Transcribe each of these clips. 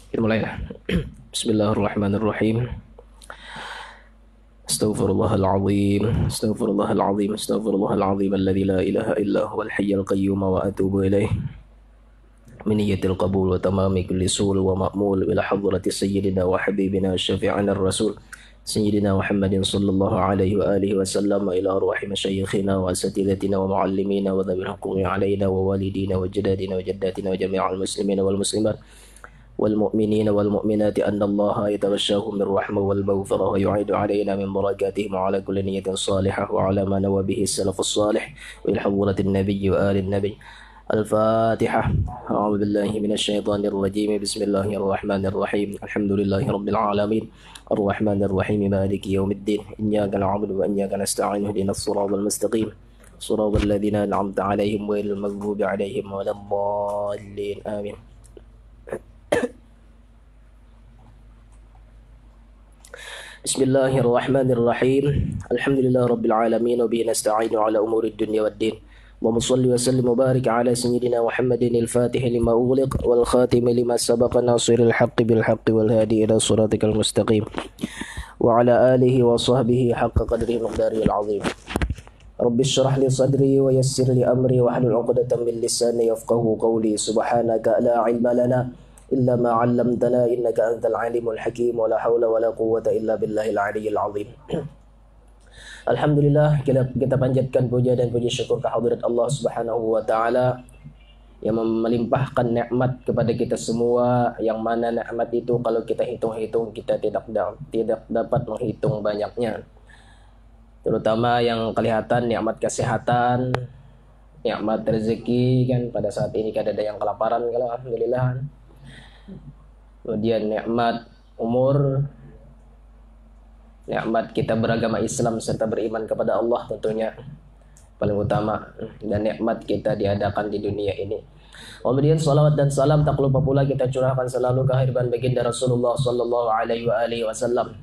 Kita mulai lah. Bismillahirrahmanirrahim. Astaghfirullahaladzim. Astaghfirullahaladzim. Astaghfirullahaladzim. Alladzi la ilaha illa huwal hayyul qayyum wa atubu ilaih. Min niyyatil qabul wa tamami kulli sul wa ma'mul ila hadrati sayyidina wa habibina syafi'ina ar-rasul Sayyidina Muhammadin sallallahu alaihi wa alihi wa sallam ila arwahi masyayikhina wa asatidatina wa muallimina wa dhabil huquqi alaina wa walidina wa jadadina wa jaddatina wa jami'al muslimina wal muslimat wal mu'minina wal mu'minati anna Allah yataghashshahum min rahmah wal maghfirah wa yu'idu alaina min barakatihim wa ala kulli niyatin salihah wa ala ma nawa bihi salafus salih wa ila hadratin nabiyyi wa alin nabiy. الفاتحة. أعوذ بالله من الشيطان الرجيم. بسم الله الرحمن الرحيم. الحمد لله رب العالمين الرحمن الرحيم مالك يوم الدين إياك نعبد وإياك نستعين اهدنا الصراط المستقيم صراط الذين أنعمت عليهم غير المغضوب عليهم ولا الضالين آمين. بسم الله الرحمن الرحيم. الحمد لله رب العالمين وبه نستعين على أمور الدنيا والدين. اللهم صل وسلم وبارك على سيدنا محمد الفاتح لما أغلق والخاتم لما سبق ناصر الحق بالحق والهادي إلى صراطك المستقيم وعلى آله وصحبه حق قدره ومقداره العظيم. رب اشرح لي صدري ويسر لي أمري واحلل عقدة من لساني يفقهوا قولي. سبحانك لا علم لنا إلا ما علمتنا إنك أنت العليم الحكيم ولا حول ولا قوة إلا بالله العلي العظيم. Alhamdulillah, kita panjatkan puja dan puji syukur kehadirat Allah Subhanahu wa taala yang melimpahkan nikmat kepada kita semua, yang mana nikmat itu kalau kita hitung-hitung kita tidak dapat menghitung banyaknya. Terutama yang kelihatan nikmat kesehatan, nikmat rezeki kan, pada saat ini kan ada yang kelaparan kalau alhamdulillah. Kemudian nikmat umur, nikmat kita beragama Islam serta beriman kepada Allah tentunya paling utama, dan nikmat kita diadakan di dunia ini. Kemudian salawat dan salam tak lupa pula kita curahkan selalu ke hadirat baginda Rasulullah sallallahu alaihi wasallam,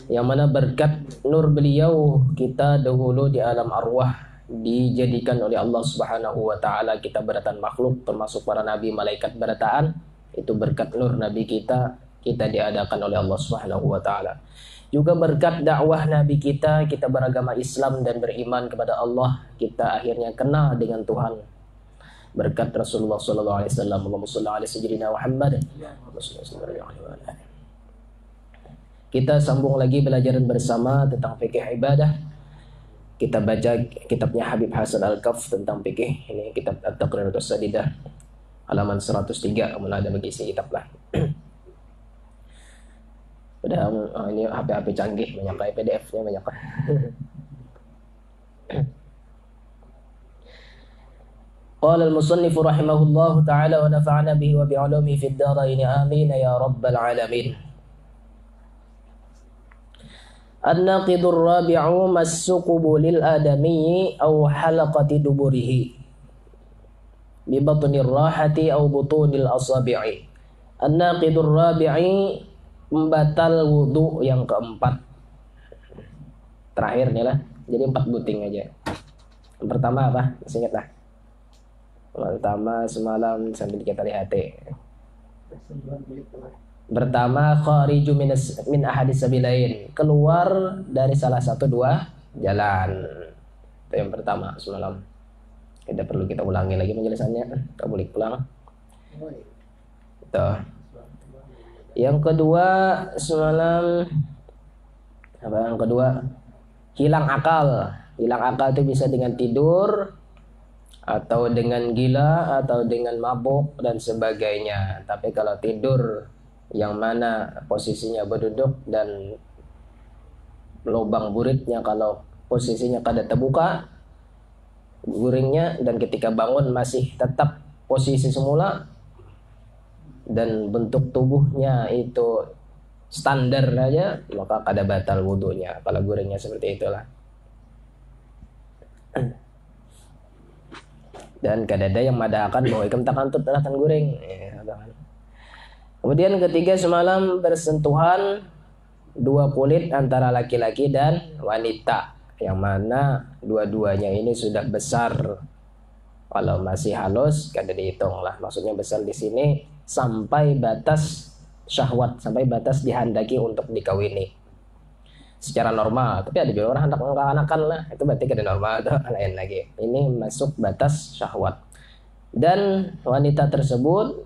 yang mana berkat nur beliau kita dahulu di alam arwah dijadikan oleh Allah Subhanahu wa taala kita beratan makhluk, termasuk para nabi malaikat berataan. Itu berkat nur nabi kita diadakan oleh Allah Subhanahu wa taala. Juga berkat dakwah Nabi kita beragama Islam dan beriman kepada Allah, kita akhirnya kenal dengan Tuhan. Berkat Rasulullah sallallahu alaihi wasallam. Allahumma shalli ala sayyidina Muhammad. Kita sambung lagi belajaran bersama tentang fikih ibadah. Kita baca kitabnya Habib Hasan Al-Kaf tentang fikih. Ini kitab At-Taqriratus Sadidah halaman 103. Mulai ada bagi isi kitab lah. Udah ini HP canggih, banyak kayak PDF-nya banyak. Qala al-musannif rahimahullahu ta'ala wa nafa'ana bihi wa bi'ulumihi fid dharain amin ya rabbal alamin. An-naqidu ar-rabi'u mas-suqubu lil adami aw halaqati duburihi bi batni ar-rahati aw butunil asabi'i. An-naqidu ar-rabi'i, membatal wudhu yang keempat. Terakhirnya lah, jadi 4 buting aja. Yang pertama apa? Masih ingat lah. Pertama semalam sambil kita lihat. Pertama khariju min ahadis sabilain, keluar dari salah satu dua jalan. Itu yang pertama semalam. Kita perlu kita ulangi lagi penjelasannya. Kita boleh pulang. Tuh. Yang kedua semalam apa? Yang kedua hilang akal. Hilang akal itu bisa dengan tidur atau dengan gila atau dengan mabuk dan sebagainya. Tapi kalau tidur yang mana posisinya berduduk dan lubang buritnya kalau posisinya kada terbuka guringnya, dan ketika bangun masih tetap posisi semula dan bentuk tubuhnya itu standar aja, maka kada batal wudhunya kalau guringnya seperti itulah. Dan kada ada yang madakan bahwa ikam tak kantut tan guring. Kemudian ketiga semalam bersentuhan dua kulit antara laki-laki dan wanita, yang mana dua-duanya ini sudah besar. Kalau masih halus kada dihitung lah, maksudnya besar di sini sampai batas syahwat, sampai batas dihendaki untuk dikawini secara normal. Tapi ada juga orang hendak mengkanak-kanakan lah, itu berarti kada normal tuh, lain lagi. Ini masuk batas syahwat. Dan wanita tersebut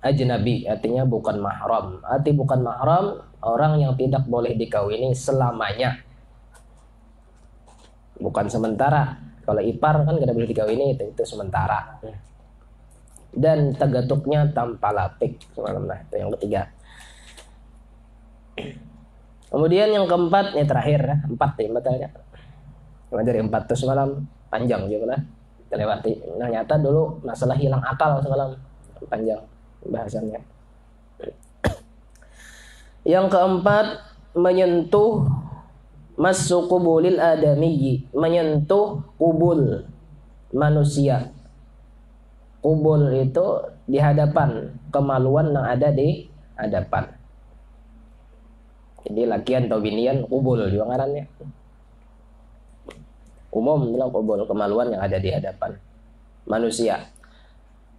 ajnabi, artinya bukan mahram. Arti bukan mahram, orang yang tidak boleh dikawini selamanya, bukan sementara. Kalau ipar kan kada boleh dikawini, itu sementara. Dan tagatuknya tanpa lapik, nah, itu yang ketiga. Kemudian yang keempat, yang terakhir, 4 ya batalnya. Dari 4 tuh semalam panjang juga lah, kita lewati. Ternyata dulu masalah hilang akal semalam panjang bahasannya. Yang keempat, menyentuh masuk kubulil adamiyyi, menyentuh kubul manusia. Kubul itu di hadapan, kemaluan yang ada di hadapan. Jadi lakian atau binian kubul juga ngarannya. Umum bilang kubul, kemaluan yang ada di hadapan manusia.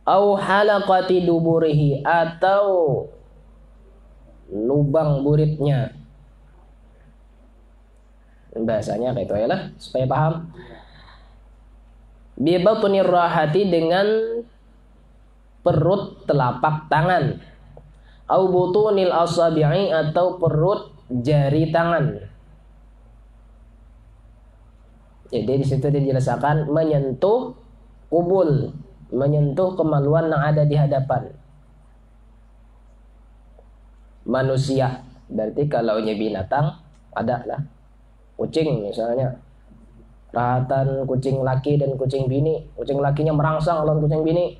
Au halaqati duburihi, atau lubang buritnya. Bahasanya kayak itu ya lah, supaya paham. Bi batnir rahati, dengan perut telapak tangan. Au butunil asabi'i, atau perut jari tangan. Jadi di situ dijelaskan menyentuh kubul, menyentuh kemaluan yang ada di hadapan manusia. Berarti kalau binatang ada lah, kucing misalnya, rahatan kucing laki dan kucing bini, kucing lakinya merangsang lawan kucing bini,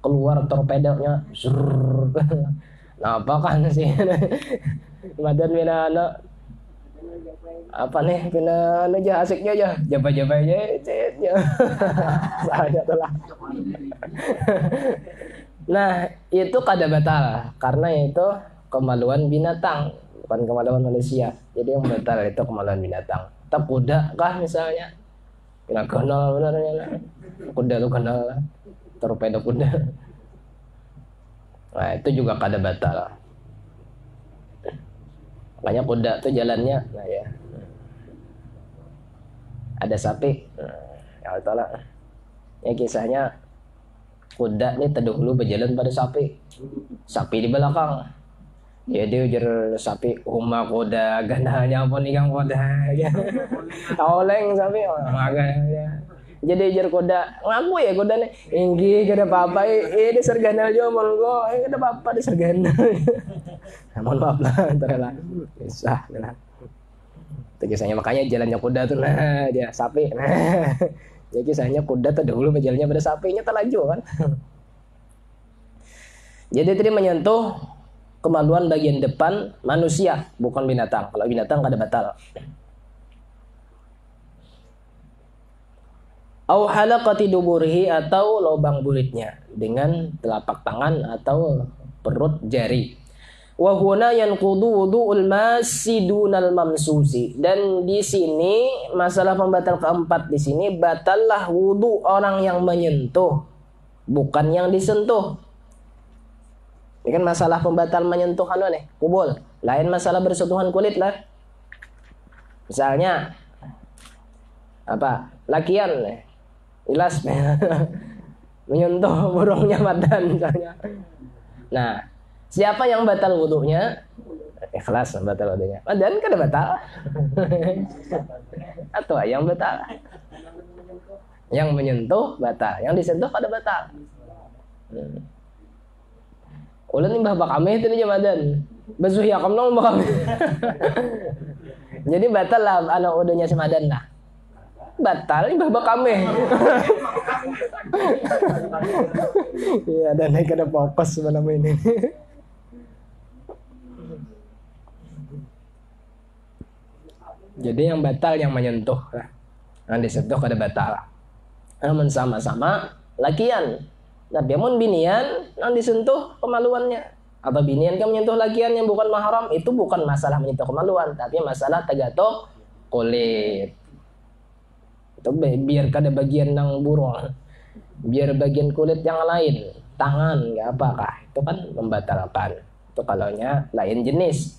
keluar torpedonya, nah apa kan sih badan bina anak apa nih, bina anak aja asiknya aja, jaba-jaba aja saya telah. Nah itu kada batal, karena itu kemaluan binatang, bukan kemaluan manusia. Jadi yang batal itu kemaluan binatang. Tak kuda kah misalnya, kena kenal benarnya, kuda lu kenal, torpedo kuda. Nah itu juga kada batal. Makanya kuda tuh jalannya, nah ya, ada sapi, ya Allah, ya kisahnya kuda ini terdahulu berjalan pada sapi, sapi di belakang. Jadi ujar sapi, huma kuda gandanya pun ikan kuda, oleng sapi, makanya. Jadi ujar kuda, ngaku ya kuda nih, inggi kada apa-apa, ini sergana aja monggo, kada apa-apa di sergana. Mohon maaf lah, antara lah, bisa lah. Itu kisahnya, makanya jalannya kuda tuh, nah dia sapi, nah. Jadi kisahnya kuda tuh dahulu berjalannya pada sapinya terlaju kan. Jadi tadi menyentuh kemaluan bagian depan manusia, bukan binatang. Kalau binatang kada batal. Au halaqati duburihi, atau lubang buritnya dengan telapak tangan atau perut jari. Wa huna yanqudu wudu'ul masi dunal mamsusi. Dan di sini masalah pembatal keempat, di sini batallah wudu orang yang menyentuh, bukan yang disentuh. Ini kan masalah pembatal menyentuh anu nih, kubul. Lain masalah bersentuhan kulit lah. Misalnya apa? Lakian nih. Ilas menyentuh burungnya madan misalnya. Nah, siapa yang batal wudunya? Ikhlas batal wudunya. Madan kan batal. Atau yang batal? Yang menyentuh batal, yang disentuh kada batal. Ulah nih bah kami itu aja madan. Basuh ya kamu bah kami. Jadi batal lah anak wudunya si madan lah. Batal ini bah kami. Iya, dan naik ada fokus malam ini. Jadi yang batal yang menyentuh, yang disentuh kada batal. Namun sama-sama lakian. Tapi amun binian yang disentuh kemaluannya, atau binian kan menyentuh lakian yang bukan mahram, itu bukan masalah menyentuh kemaluan, tapi masalah tagatuk kulit. Itu biar kada bagian nang burung, biar bagian kulit yang lain. tangan, nggak apakah itu kan membatalkan. Itu kalaunya lain jenis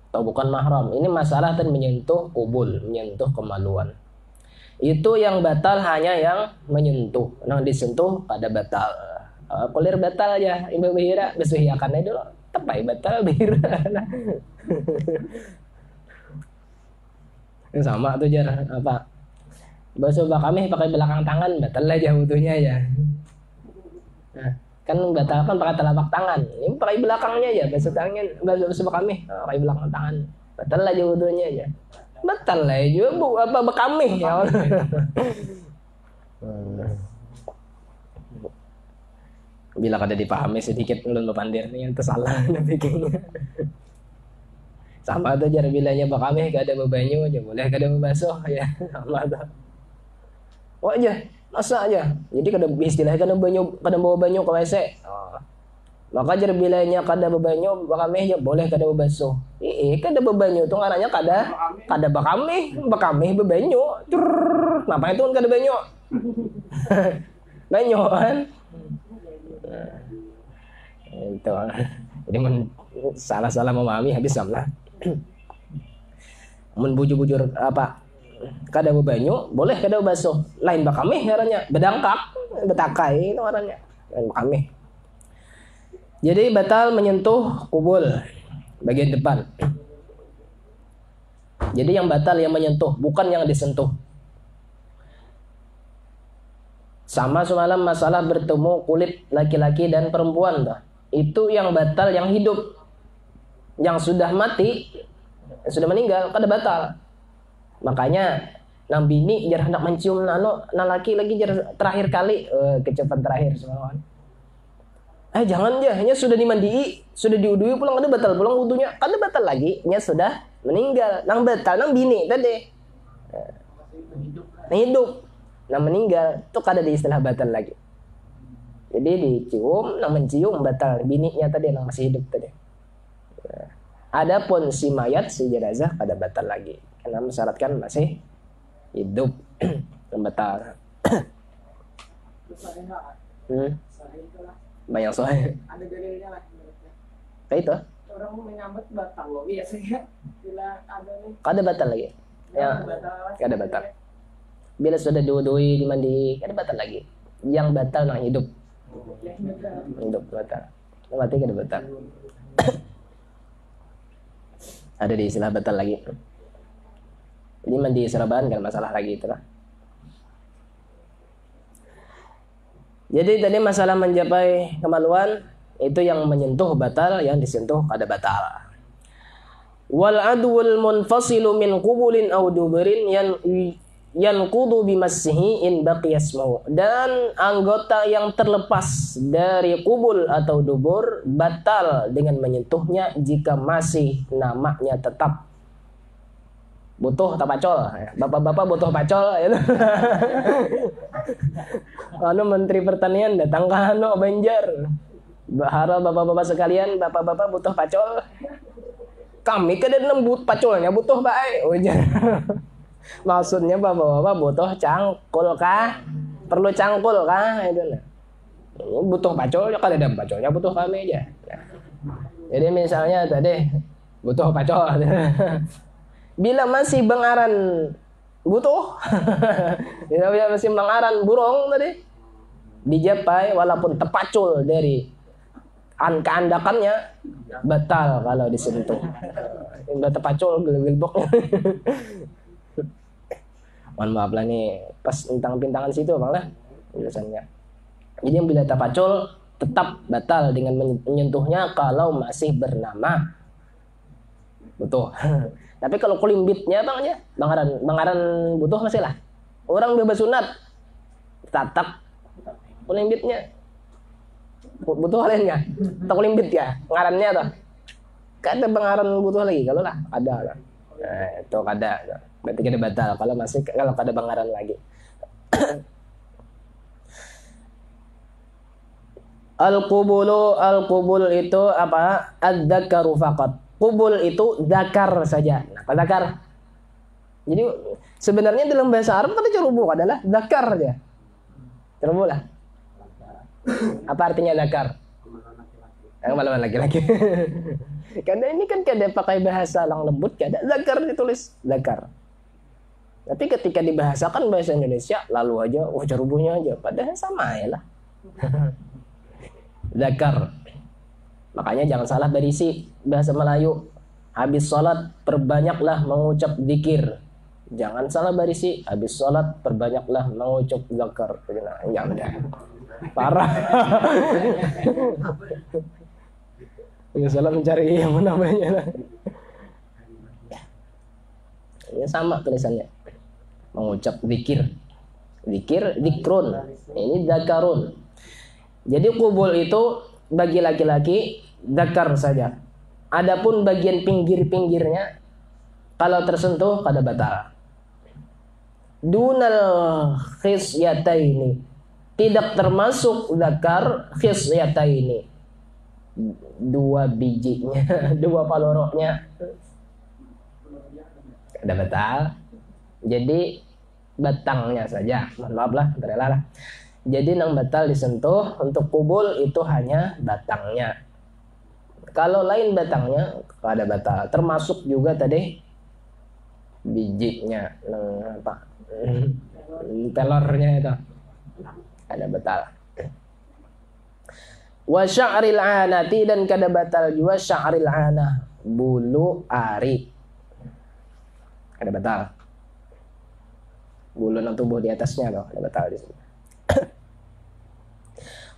atau bukan mahram. Ini masalah dan menyentuh kubul, menyentuh kemaluan. Itu yang batal hanya yang menyentuh. Nah disentuh pada batal. Kulir batal aja. Ibu bihira besuhiakan aja dulu. Tepai batal bihira. Sama tuh jar apa? Basuh kami pakai belakang tangan batal aja wudunya ya. Nah, kan batalkan pakai telapak tangan. Ini pakai belakangnya aja. Basuh kami pakai belakang tangan. Batal aja wudunya aja. Batal lah juga bu apa bekamih ya. Bila kada dipahami sedikit ulun bepandir nih yang tersalah bikinnya. Sama tuh jar bilanya bekamih kada bebanyu aja boleh kada membasuh ya. Sama tuh. Oh aja, masa aja. Jadi kada istilahnya kada bawa banyu ke WC. Maka jar bilanya kada bebanyu bekamih aja boleh kada membasuh. Kada bebanyu tuh ngarannya kada bekamih bebanyu. Kenapa itu kada banyu? Banyu kan? Itu. Jadi salah-salah memahami habis samlah. Mun bujur-bujur apa? Kada bebanyu boleh kada basuh. Lain bekamih ngarannya, bedangkak, betakai itu ngarannya. Lain bekamih. Jadi batal menyentuh kubul bagian depan. Jadi yang batal yang menyentuh, bukan yang disentuh. Sama semalam masalah bertemu kulit laki-laki dan perempuan. Itu yang batal yang hidup. Yang sudah mati, yang sudah meninggal, kada batal. Makanya nang bini jar hendak mencium nano laki lagi jar terakhir kali kecepatan terakhir semalam. Jangan ya, hanya sudah dimandii, sudah diudui pulang kada batal pulang wudunya, kada batal lagi, nya sudah meninggal. Nang batal nang bini tadi. Nang hidup, nang meninggal itu kada di istilah batal lagi. Jadi dicium, nang mencium batal, bininya tadi nang masih hidup tadi. Adapun si mayat, si jenazah kada batal lagi. Karena mensyaratkan masih hidup dan batal. Banyak soal. Ada dalilnya lah. Kayak itu. Orang menyambut batal loh biasanya. Bila ada nih. Kada batal lagi. Ya. Kada batal. Bila sudah diwudui, dimandi, kada batal lagi. Yang batal nang hidup. Hidup batal. Mati kada batal. Ada di istilah batal lagi. Jadi mandi seraban kan masalah lagi itu lah. Jadi tadi masalah mencapai kemaluan itu yang menyentuh batal, yang disentuh kada batal. Wal adwul munfasilu min qubulin aw duburin yanqudu bimassihi in baqiya ismuhu. Dan anggota yang terlepas dari kubul atau dubur batal dengan menyentuhnya jika masih namanya tetap. Butuh tapacol, bapak-bapak butuh pacol ya. Anu Menteri Pertanian datang ke Banjar. Bahara bapak-bapak sekalian, bapak-bapak butuh pacol. Kami kada lembut pacolnya butuh bae. Ujar. Maksudnya bapak-bapak butuh cangkul kah? Perlu cangkul kah? Itu nah. Ini butuh pacol, kada ada pacolnya butuh kami aja. Nah. Jadi misalnya tadi butuh pacol. Bila masih bengaran butuh, bila masih bengaran burung tadi dijapai walaupun terpacul dari keandakannya batal kalau disentuh. Udah terpacul gelbok. Mohon maaf lah nih pas tentang pintangan situ malah biasanya. Jadi yang bila terpacul tetap batal dengan menyentuhnya kalau masih bernama butuh. Tapi kalau kulimbitnya bang aja, bangaran butuh masih lah. Orang bebas sunat, tatap kulimbitnya butuh lainnya. Atau kulimbit ya, ngarannya tuh. Kada bangaran butuh lagi kalau lah ada lah. Nah, itu kada. Berarti kada batal kalau kada bangaran lagi. Al-qubul itu apa? Adzakaru faqat. Kubul itu zakar saja. Nah, apa zakar? Jadi sebenarnya dalam bahasa Arab kata cerubu adalah zakar aja. Cerubu lah. Apa artinya zakar? Kemaluan laki-laki. Karena ini kan kada pakai bahasa lang lembut, kada zakar ditulis zakar. Tapi ketika dibahasakan bahasa Indonesia, lalu aja carubuhnya aja, padahal sama ya lah. Zakar. Makanya jangan salah berisi bahasa Melayu. Habis sholat perbanyaklah mengucap zikir. Jangan salah berisi. Habis sholat perbanyaklah mengucap zakar. Jangan dah. Parah. Ya salah mencari yang namanya. Ya sama tulisannya. Mengucap zikir. Zikir, zikrun. Ini zakarun. Jadi kubul itu bagi laki-laki zakar saja. Adapun bagian pinggir-pinggirnya kalau tersentuh kada batal. Dunal khisyataini, tidak termasuk zakar khisyataini. Dua bijinya, dua paloroknya kada batal. Jadi batangnya saja. Mohon maaf lah, rela lah. Jadi nang batal disentuh untuk kubul itu hanya batangnya. Kalau lain batangnya kada batal. Termasuk juga tadi bijinya, apa? Pelornya itu kada batal. Wa sya'ril anati, dan kada batal juga sya'ril anah, bulu ari. Kada batal. Bulu nang tubuh di atasnya loh, kada batal di sini.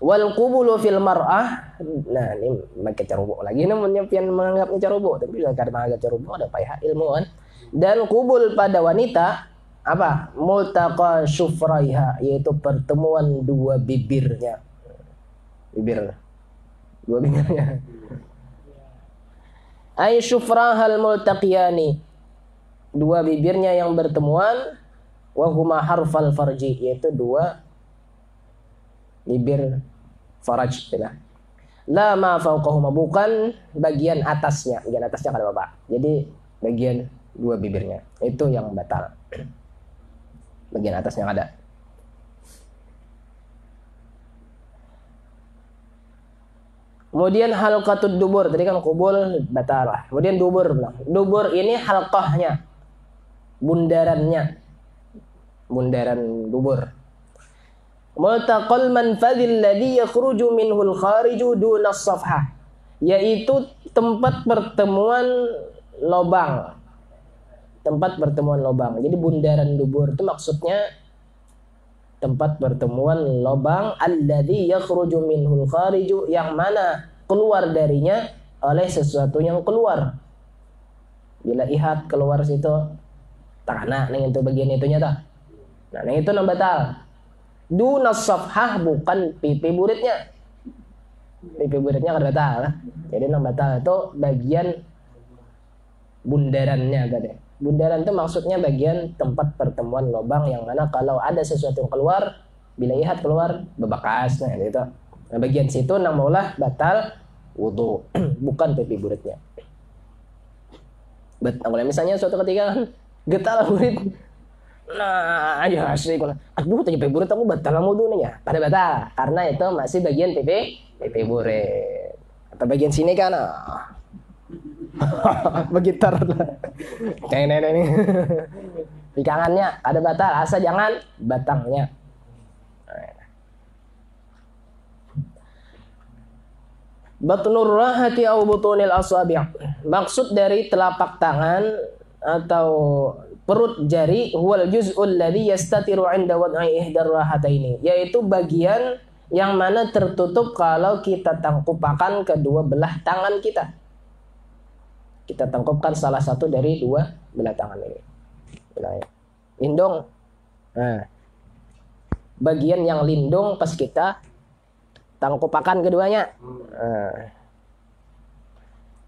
Wal qubulu fil mar'ah. Nah, ini pakai carubuk lagi namanya, pian menganggapnya carubuk, tapi kada menganggap carubuk ada payah ilmu kan. Dan kubul pada wanita apa? Multaqa syufraiha, yaitu pertemuan dua bibirnya. Dua bibirnya. Ay syufrahal multaqiyani, dua bibirnya yang bertemuan. Wa huma harfal farji, yaitu dua bibir faraj, ya. La ma fauqahuma, bukan bagian atasnya. Bagian atasnya kada apa-apa. Jadi bagian dua bibirnya itu yang batal. Bagian atasnya ada. Kemudian halqatud dubur, tadi kan kubul batal lah. Kemudian dubur. Dubur ini halqahnya, bundarannya. Bundaran dubur. Multaqal manfadhil ladzi yakhruju minhul khariju duna as-safhah, yaitu tempat pertemuan lobang. Tempat pertemuan lobang. Jadi bundaran dubur itu maksudnya tempat pertemuan lobang alladzi yakhruju minhul khariju, yang mana keluar darinya oleh sesuatu yang keluar. Bila ihat keluar situ tanah ning itu bagian itunya tah. Nah, ning itu nang batal. Dunas safhah, bukan pipi buritnya. Pipi buritnya kada batal. Jadi nang batal itu bagian bundarannya gade. Bundaran itu maksudnya bagian tempat pertemuan lubang yang mana kalau ada sesuatu yang keluar, bila ihat keluar bebekas, nah gitu. Nah, bagian situ nang maulah batal wudu, bukan pipi buritnya. Kalau misalnya suatu ketika getal burit, nah aja asli kalau aduh tanya pipi burit aku batal wudunya, pada batal karena itu masih bagian pipi burit. Atau bagian sini kan begitar kayak nenek nih pikangannya ada batal, asal jangan batangnya. Batnur rahati au butunil asabi', maksud dari telapak tangan atau perut jari, huwal juz'ul ladzi yastatiru 'inda wad'i ihdar rahataini, yaitu bagian yang mana tertutup kalau kita tangkupakan kedua belah tangan kita. Kita tangkupkan salah satu dari dua belah tangan ini. Lindung. Nah, bagian yang lindung pas kita tangkupakan keduanya.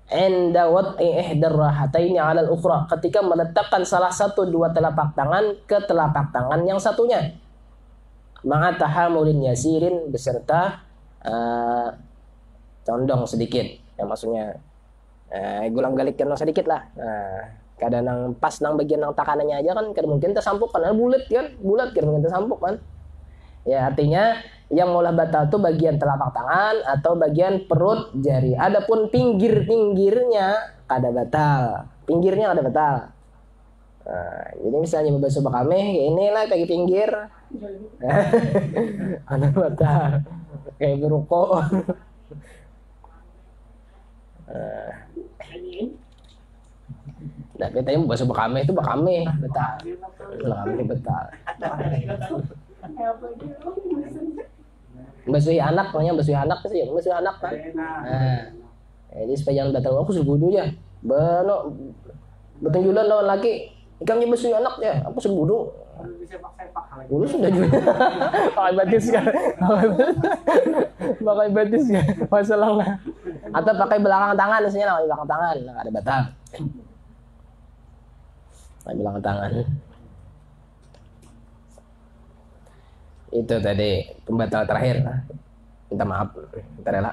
Inda wad'i ihdar rahataini 'ala al-ukhra, ketika meletakkan salah satu dua telapak tangan ke telapak tangan yang satunya. Ma'a tahamulin yasirin, beserta condong sedikit. Yang maksudnya gulang-galikkan sedikit lah. Kadang nang pas nang bagian nang takanannya aja kan kadang mungkin tersampuk kan bulat kan, bulat kadang mungkin tersampuk kan. Ya artinya Yang mula batal itu bagian telapak tangan atau bagian perut jari. Adapun pinggir-pinggirnya kada batal. Pinggirnya kada batal. Nah, jadi misalnya membasuh bakame kayak inilah kayak pinggir. Ada batal. Kayak berukuk. Nah, katanya membasuh bakame itu bakame betal. Bakame betal. Basuhi anak, namanya basuhi anak sih, basuhi anak kan. Nah, jadi supaya jangan batal aku suruh wudu ya. Beno betunjulan lawan laki, ikamnya basuhi anak ya, aku suruh wudu. Wudu sudah juga. Pakai batis kan. Pakai batis ya. Masalah lah. Atau pakai belakang tangan misalnya lah, belakang tangan, nah, ada batal. Pakai belakang tangan. Itu tadi pembatal terakhir. Minta maaf, minta rela.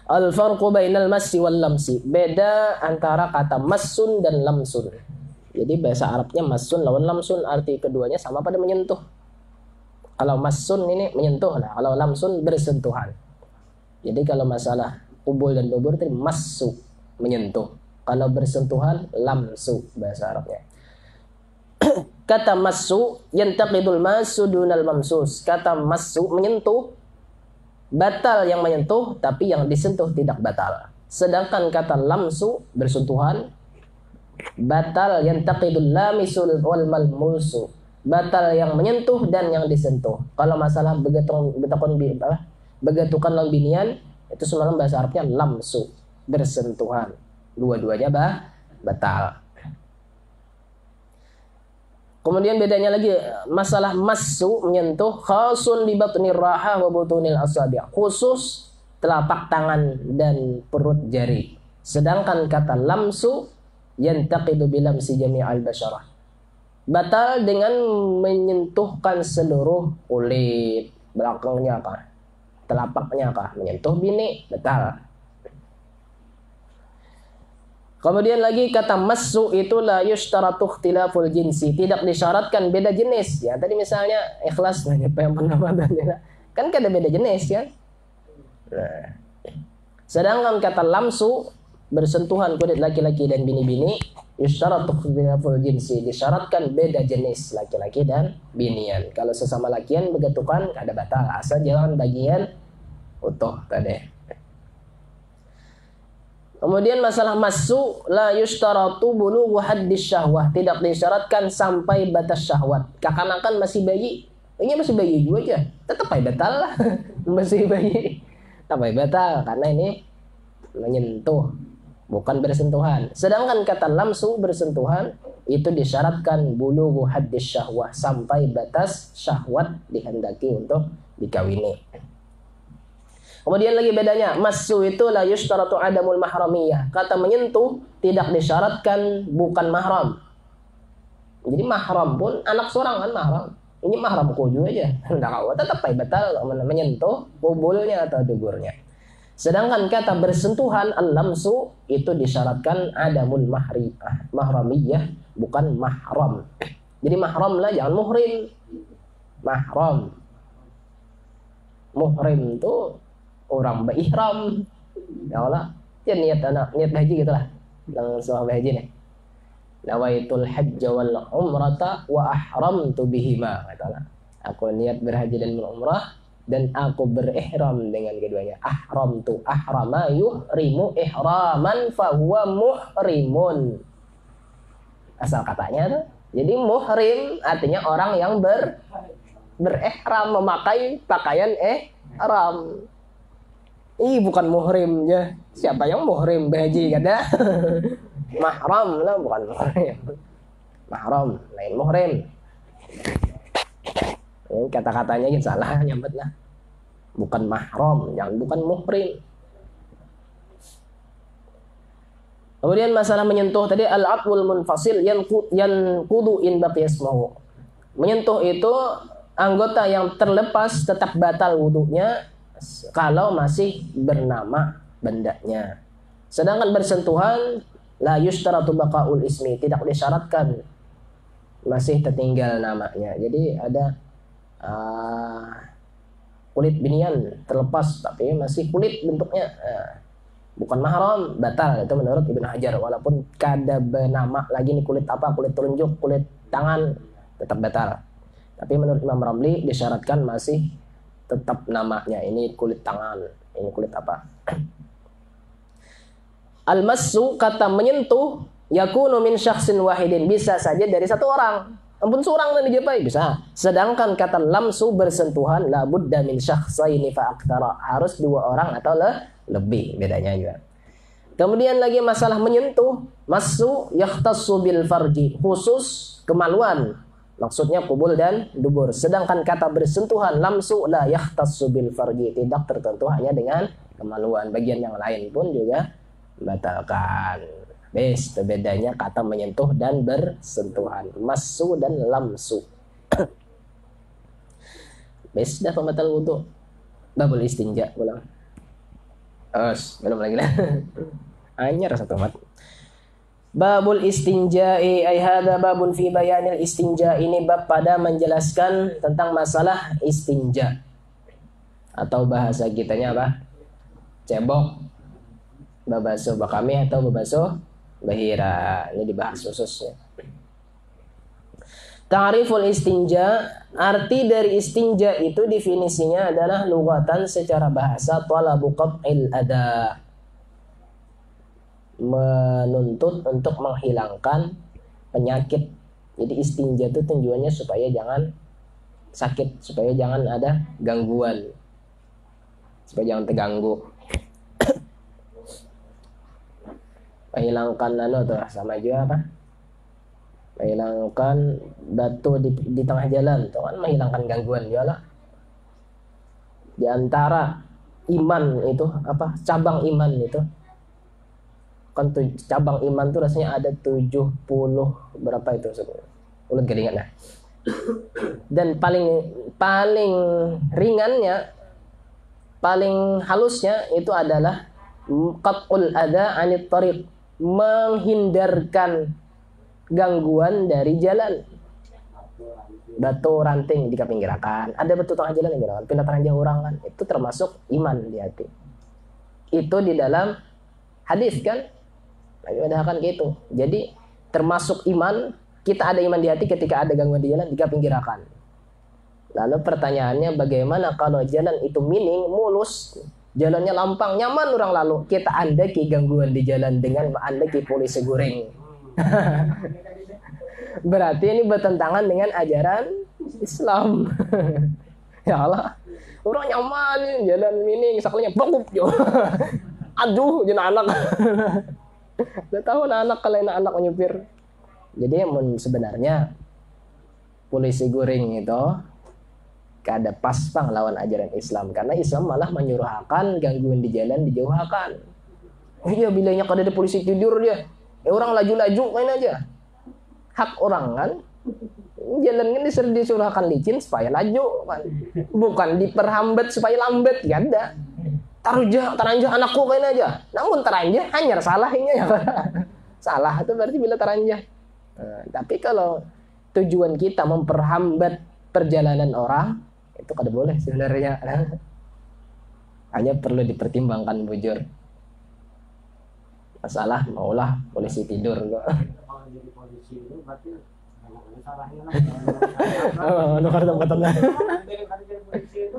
Al-farqu bainal massi wal lamsi. Beda antara kata massun dan lamsun. Jadi bahasa Arabnya massun lawan lamsun, arti keduanya sama pada menyentuh. Kalau massun ini menyentuh, nah kalau lamsun bersentuhan. Jadi kalau masalah kubul dan dubur itu massu menyentuh. Kalau bersentuhan lamsu bahasa Arabnya. Kata massu yantaqidul massu dunal mamsus. Kata massu menyentuh, batal yang menyentuh tapi yang disentuh tidak batal. Sedangkan kata lamsu bersentuhan, batal yantaqidul lamisul wal malmusu. Batal yang menyentuh dan yang disentuh. Kalau masalah begatukan lan binian itu semalam bahasa Arabnya lamsu, bersentuhan. Dua-duanya batal. Kemudian bedanya lagi masalah massu menyentuh khasun bi batnir raha wa butunil asabi', khusus telapak tangan dan perut jari. Sedangkan kata lamsu yantaqidu bi lamsi jami'al basyarah, batal dengan menyentuhkan seluruh kulit. Belakangnya kah, telapaknya kah, menyentuh bini batal. Kemudian lagi kata massu itu la yushtaratu ikhtilaful jinsi, tidak disyaratkan beda jenis. Ya tadi misalnya ikhlas nanya apa yang Ramadan ya. Kan ada beda jenis ya. Nah. Sedangkan kata lamsu bersentuhan kulit laki-laki dan bini-bini, yushtaratu ikhtilaful jinsi, disyaratkan beda jenis laki-laki dan binian. Kalau sesama lakian begitukan ada batal, asal jangan bagian utuh tadi. Kemudian masalah massu la yushtaratu bulughu haddis syahwah, tidak disyaratkan sampai batas syahwat. Kekanakan masih bayi, ini masih bayi juga aja, tetap batal lah. Masih bayi tetap batal karena ini menyentuh bukan bersentuhan. Sedangkan kata lamsu bersentuhan itu disyaratkan bulughu haddis syahwah, sampai batas syahwat dihendaki untuk dikawini. Kemudian lagi bedanya, massu itu la yushtaratu adamul mahramiyah. Kata menyentuh tidak disyaratkan bukan mahram. Jadi mahram pun anak seorang kan mahram. Ini mahramku juga aja. Enggak kau tetap batal menyentuh kubulnya atau duburnya. Sedangkan kata bersentuhan al-lamsu itu disyaratkan adamul mahramiyah, bukan mahram. Jadi mahram lah, jangan muhrim. Mahram. Muhrim itu orang berihram, ya Allah, dia niat haji gitulah, yang soal haji nih. Nawaitul hajja wal umrata wa ahramtu bihima, katalah. Aku niat berhaji dan berumrah dan aku berihram dengan keduanya. Ahramtu, ahrama yuhrimu ihraman fahuwa muhrimun. Asal katanya tuh. Jadi muhrim artinya orang yang berihram, memakai pakaian ihram. Bukan muhrimnya. Siapa yang muhrim berhaji kata? Mahram lah, bukan muhrim. Mahram lain muhrim. Ini kata-katanya gitu salah nyambet lah. Bukan mahram, yang bukan muhrim. Kemudian masalah menyentuh tadi al-atwul munfasil yang kudu in baqiyasmahu. Menyentuh itu anggota yang terlepas tetap batal wudunya kalau masih bernama bendanya. Sedangkan bersentuhan la yushtaratu baqaul ismi, tidak disyaratkan masih tertinggal namanya. Jadi ada kulit binian terlepas tapi masih kulit bentuknya, bukan mahram, batal itu menurut Ibnu Hajar. Walaupun kada benama lagi nih kulit apa, kulit telunjuk, kulit tangan, tetap batal. Tapi menurut Imam Ramli disyaratkan masih tetap namanya, ini kulit tangan, ini kulit apa. Al-massu kata menyentuh, yakunu min syakhsin wahidin, bisa saja dari satu orang. Ampun seorang yang dijapai bisa. Sedangkan kata lamsu bersentuhan la budda min syakhsaini fa aktsara, harus dua orang atau lebih, bedanya juga. Kemudian lagi masalah menyentuh, massu yakhtassu bil farji, khusus kemaluan. Maksudnya kubul dan dubur. Sedangkan kata bersentuhan lamsu la yakhtassu bil farji, tidak tertentu hanya dengan kemaluan. Bagian yang lain pun juga batalkan. Itu bedanya kata menyentuh dan bersentuhan, massu dan lamsu. Dah pembatal wudu. Babul istinja ulang. Belum lagi lah. Anyar satu mat. Babul istinja'i ay hadza babun fi bayanil istinja, ini bab pada menjelaskan tentang masalah istinja. Atau bahasa kitanya apa? Cebok. Babasuh bakami atau babasuh bahira, ini dibahas khususnya. Ta'riful istinja, arti dari istinja itu definisinya adalah lughatan secara bahasa talabu qat'il adha, menuntut untuk menghilangkan penyakit. Jadi istinja itu tujuannya supaya jangan sakit, supaya jangan ada gangguan, supaya jangan terganggu. Menghilangkan sama juga apa? Menghilangkan batu di tengah jalan, itu kan menghilangkan gangguan juga lah. Di antara iman itu apa? Cabang iman itu kan cabang iman tuh rasanya ada 70 berapa itu sebenarnya. Ulet gak ingat nah. Dan paling ringannya, paling halusnya itu adalah qat'ul adza 'anit thariq, menghindarkan gangguan dari jalan. Batu ranting dipinggirkan, ada batu tengah jalan yang pindah teranjang orang kan, itu termasuk iman di hati. Itu di dalam hadis kan, lagi ada kan gitu. Jadi termasuk iman, kita ada iman di hati ketika ada gangguan di jalan dipinggirkan. Lalu pertanyaannya, bagaimana kalau jalan itu mining, mulus, jalannya lampang, nyaman orang lalu, kita andaki gangguan di jalan dengan andaki polisi goreng. Berarti ini bertentangan dengan ajaran Islam. Ya Allah, orang nyaman, jalan mining, saklanya bagup jo. Aduh, jangan anak. Udah tahu anak kalau anak menyupir. Jadi sebenarnya polisi goreng itu kada pas pang lawan ajaran Islam, karena Islam malah menyuruhkan gangguan di jalan dijauhkan. Oh iya, bilangnya kada ada polisi tidur dia, orang laju-laju main aja. Hak orang kan, jalan kan disuruhkan licin supaya laju kan, bukan diperhambat supaya lambat. Ya ada taranjah anakku main aja, namun taranjah hanya salah ini ya. Salah itu berarti bila taranjah. Tapi kalau tujuan kita memperhambat perjalanan orang, itu kada boleh sebenarnya. Hanya perlu dipertimbangkan bujur. Masalah maulah polisi tidur kok. Kalau jadi polisi itu berarti banyak salahnya lah. Anu kada tempatnya. Jadi polisi itu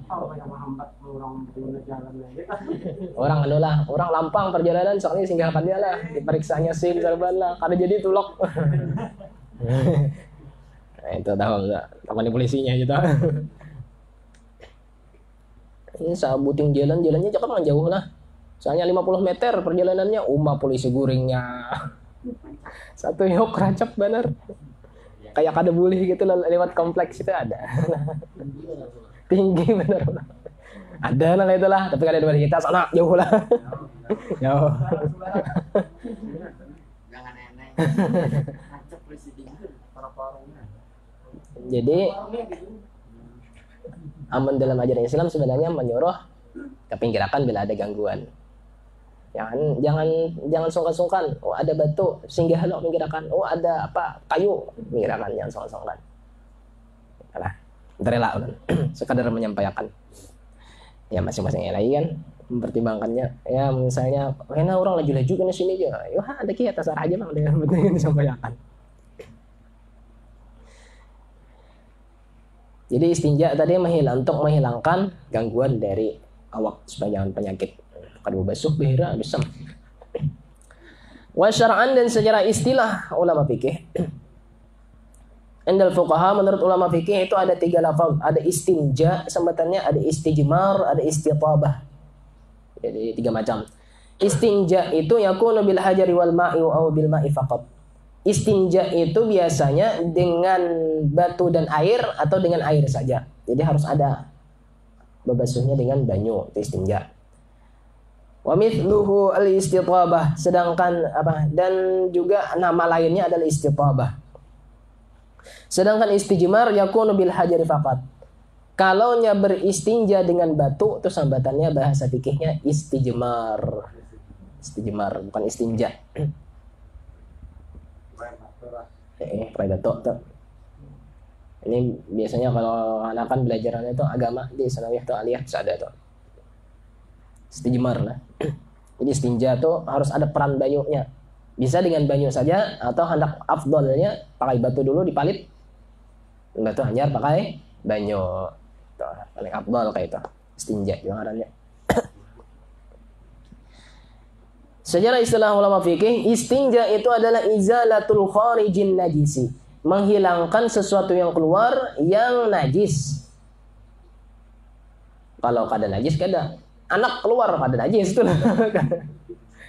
kalau banyak menghambat orang pengguna jalan aja. Orang anu lah, orang lampang perjalanan soalnya singgahkan dia lah, diperiksanya SIM serban lah, kada jadi tulok. Nah, itu tahu enggak? Tahu polisinya gitu. Ini sabuting jalannya cakap jauh lah. Soalnya 50 meter perjalanannya, polisi guringnya. Satu yok racap bener. Kayak kada boleh gitu lewat kompleks itu ada. Tinggi bener. Ada lah itulah, tapi kada ada kita sana jauh lah. Jauh. Jangan enak. Racap presiden para-paranya. Jadi aman dalam ajaran Islam sebenarnya menyuruh kepinggirakan bila ada gangguan. Jangan sungkan-sungkan. Oh ada batu, singgah lo pinggirakan. Oh ada apa kayu, pinggirakan, jangan sungkan-sungkan. Nah, terelak kan. Sekadar menyampaikan. Ya masing-masing lagi kan mempertimbangkannya. Ya misalnya, karena orang laju-laju kan di sini aja. Ya ada ki atas arah aja bang dengan penting disampaikan. Jadi istinja tadi untuk menghilangkan gangguan dari awak sebagai penyakit. Kalau basuh bihra bisa. Wa syar'an dan secara istilah ulama fikih. Indal fuqaha menurut ulama fikih itu ada 3 lafaz, ada istinja, sebutannya ada istijmar, ada istitabah. Jadi 3 macam. Istinja itu yakunu bil hajari wal ma'i au bil ma'i faqat. Istinja itu biasanya dengan batu dan air atau dengan air saja. Jadi harus ada bebasuhnya dengan banyu, itu istinja. Wa mithluhu al-istitabah, sedangkan dan juga nama lainnya adalah istitabah. Sedangkan istijmar yakunu bil hajari faqat. Kalaunya beristinja dengan batu, itu sambatannya bahasa fikihnya istijmar. Istijmar bukan istinja. Ini biasanya kalau anak kan belajarannya itu agama di sanawiyah atau aliyah bisa ada tuh. Istijmar lah. Jadi istinja tuh harus ada peran banyunya. Bisa dengan banyu saja atau hendak afdalnya pakai batu dulu dipalit. Batu hanyar pakai banyu. Tuh, paling afdal kayak itu. Istinja ngarannya. Secara istilah ulama fikih, istinja itu adalah izalatul kharijin najisi, menghilangkan sesuatu yang keluar yang najis. Kalau kada najis kada, anak keluar kada najis itu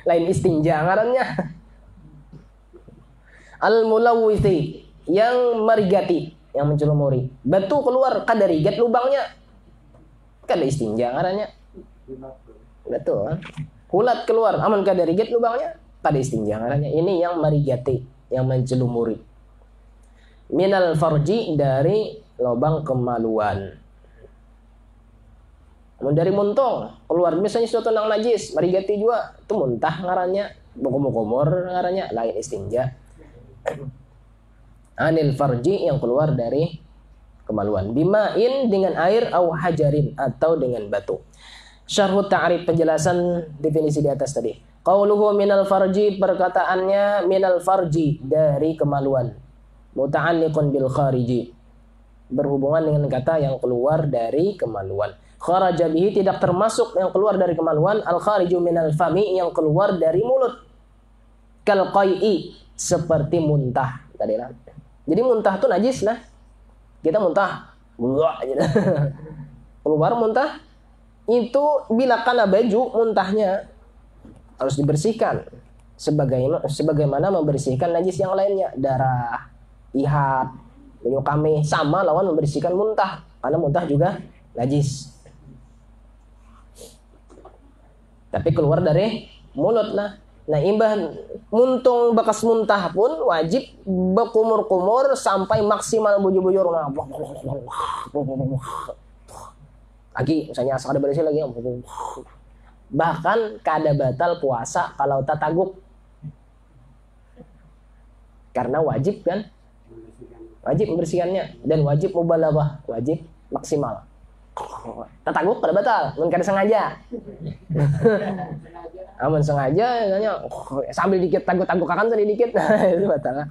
lain istinja ngarannya. Al-mulawwithi, yang merigati, yang mencelumuri. Batu keluar kada rigat lubangnya, kada istinja ngarannya. Betul. Hulat keluar, aman kada rigat lubangnya, kada istinja ngarannya. Ini yang merigati, yang mencelumuri. Minal farji, dari lubang kemaluan. Dari muntung keluar, misalnya suatu nang najis, merigati juga, itu muntah ngarannya, bukumur ngarannya, lain istinja. Anil farji, yang keluar dari kemaluan. Bimain, dengan air, au hajarin, atau dengan batu. Syarhut ta'rif, penjelasan definisi di atas tadi. Qauluhu minal farji, perkataannya minal farji, dari kemaluan. Muta'alliqun bil khariji, berhubungan dengan kata yang keluar dari kemaluan. Kharaja bihi, tidak termasuk yang keluar dari kemaluan. Al khariju minal fami, yang keluar dari mulut. Kal qai'i, seperti muntah tadi lah. Jadi muntah itu najis lah. Kita muntah, keluar muntah. Itu bila kena baju, muntahnya harus dibersihkan sebagaimana membersihkan najis yang lainnya, darah, ihat, minyak kami, sama lawan membersihkan muntah, karena muntah juga najis. Tapi keluar dari mulut lah. Nah, imbah muntung bekas muntah pun wajib berkumur-kumur sampai maksimal bujur-bujur. Lagi misalnya asal ada bersih lagi, bahkan kada batal puasa kalau tataguk, karena wajib kan, wajib membersihkannya dan wajib mubalaghah, wajib maksimal. Tataguk kada batal, mun kada sengaja. Amun sengaja nanya sambil dikit taguk-taguk akan tadi dikit, itu batal.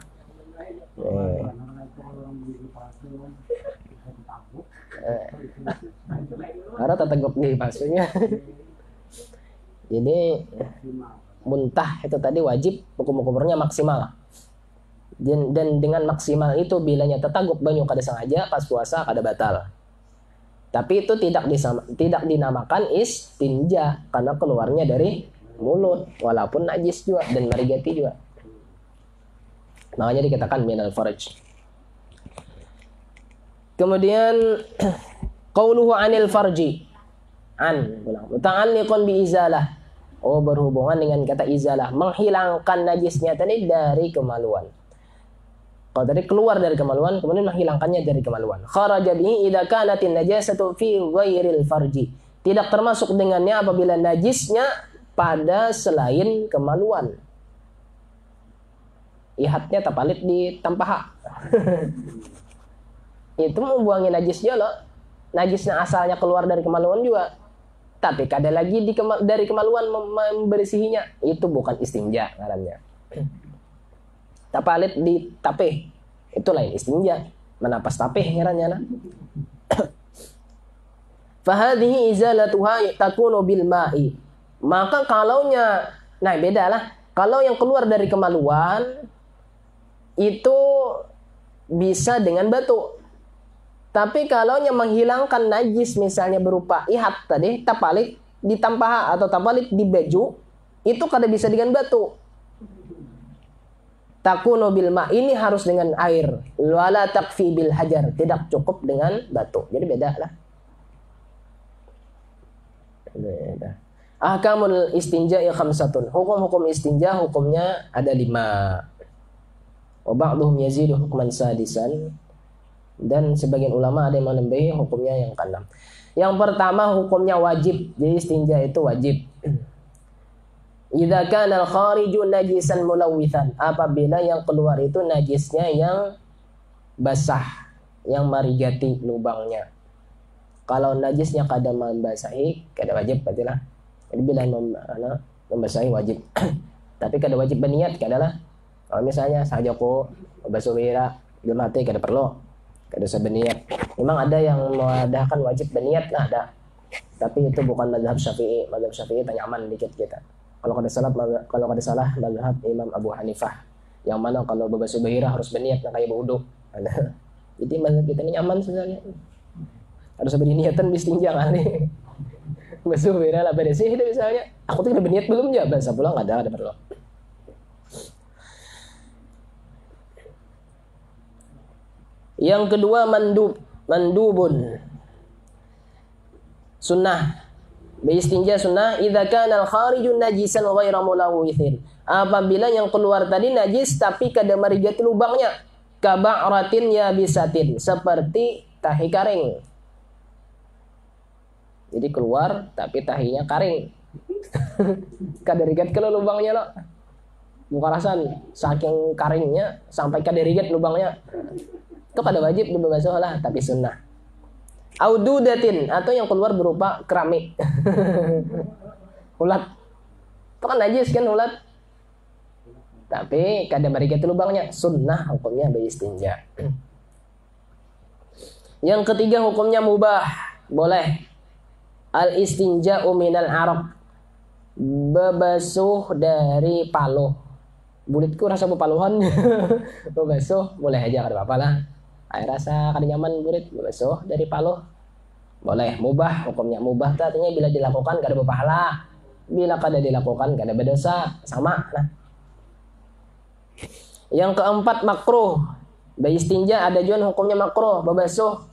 Karena tataguk di palsunya. Jadi muntah itu tadi wajib hukum-hukumnya maksimal. Dan dengan maksimal itu bilanya tataguk banyu kada sengaja pas puasa kada batal. Tapi itu tidak dinamakan istinja karena keluarnya dari mulut walaupun najis juga dan merigati juga. Makanya dikatakan minal farj. Kemudian qauluhu anil farji, muta'alliqun bi izalah, berhubungan dengan kata izalah, menghilangkan najisnya tadi dari kemaluan. Kalau tadi keluar dari kemaluan, kemudian menghilangkannya dari kemaluan. Kharaja bihi idza kanatin najasatu fi ghairil farji, tidak termasuk dengannya apabila najisnya pada selain kemaluan. Ihatnya tapalit di tampaha. itu membuangi najis juga loh. Najisnya asalnya keluar dari kemaluan juga. Tapi kada lagi dari kemaluan membersihinya. Itu bukan istinja ngarannya. Tapalit di tapeh. Itu lain istinja. Menapas tapeh ngarannya nah. Fahadhihi izalatuha takunu bil ma'i. Maka kalaunya, nah beda lah. Kalau yang keluar dari kemaluan itu bisa dengan batu. Tapi kalau yang menghilangkan najis misalnya berupa ihat tadi, tapalit di tampah atau tapalit di baju, itu kada bisa dengan batu. Takunu bil ma, ini harus dengan air. Wala takfi bil hajar, tidak cukup dengan batu. Jadi beda lah. Ahkamul istinja'i khamsatun. Hukum-hukum istinja hukumnya ada 5. Wa ba'dhum yazidu hukman sadisan. Dan sebagian ulama ada yang menambahi hukumnya yang ke-6. Yang pertama hukumnya wajib. Jadi istinja itu wajib. Idza kana al-khariju najisan mulawwithan. Apabila yang keluar itu najisnya yang basah, yang marigati lubangnya. Kalau najisnya kada membasahi, kada wajib berarti lah. Jadi bila membasahi wajib. Tapi kada wajib berniat, kada lah. Kalau misalnya saja ko basuh wira belum mati kada perlu. Kada usah berniat. Memang ada yang mengadakan wajib berniat lah ada. Tapi itu bukan mazhab Syafi'i. Mazhab Syafi'i tanya aman dikit kita. Kalau kada salah mazhab Imam Abu Hanifah. Yang mana kalau berbasuh bahira harus berniat kayak berwudu. Jadi mazhab kita ini nyaman sebenarnya. Harus berniatan istinja kali. Basuh bahira lah bersih itu misalnya. Aku tuh udah berniat belum ya? Bahasa pulang ada perlu. Yang kedua mandubun. Sunnah. Beristinja sunnah idza kana al-kharijun najisan ghairu mulawwithin. Apabila yang keluar tadi najis tapi kada marigati lubangnya. Kaba'ratin yabisatin, seperti tahi kering. Jadi keluar tapi tahinya kering. Kada rigat kalau lubangnya loh. Muka rasan saking karingnya sampai kada rigat lubangnya. Itu kada wajib dibasuh lah, tapi sunnah. Aududatin, atau yang keluar berupa keramik. Ulat. Itu kan najis kan ulat. Tapi kada marigati lubangnya, sunnah hukumnya beristinja. Yang ketiga hukumnya mubah, boleh. Al-istinja'u minal araq. Bebasuh dari paluh. Bulitku rasa bepaluhan. Bebasuh boleh aja kada apa-apa lah. Air rasa kada nyaman burit bebasuh dari paluh. Boleh, mubah hukumnya. Mubah itu artinya bila dilakukan kada berpahala. Bila kada dilakukan kada berdosa, sama nah. Yang keempat makruh. Beristinja ada juga hukumnya makruh, bebasuh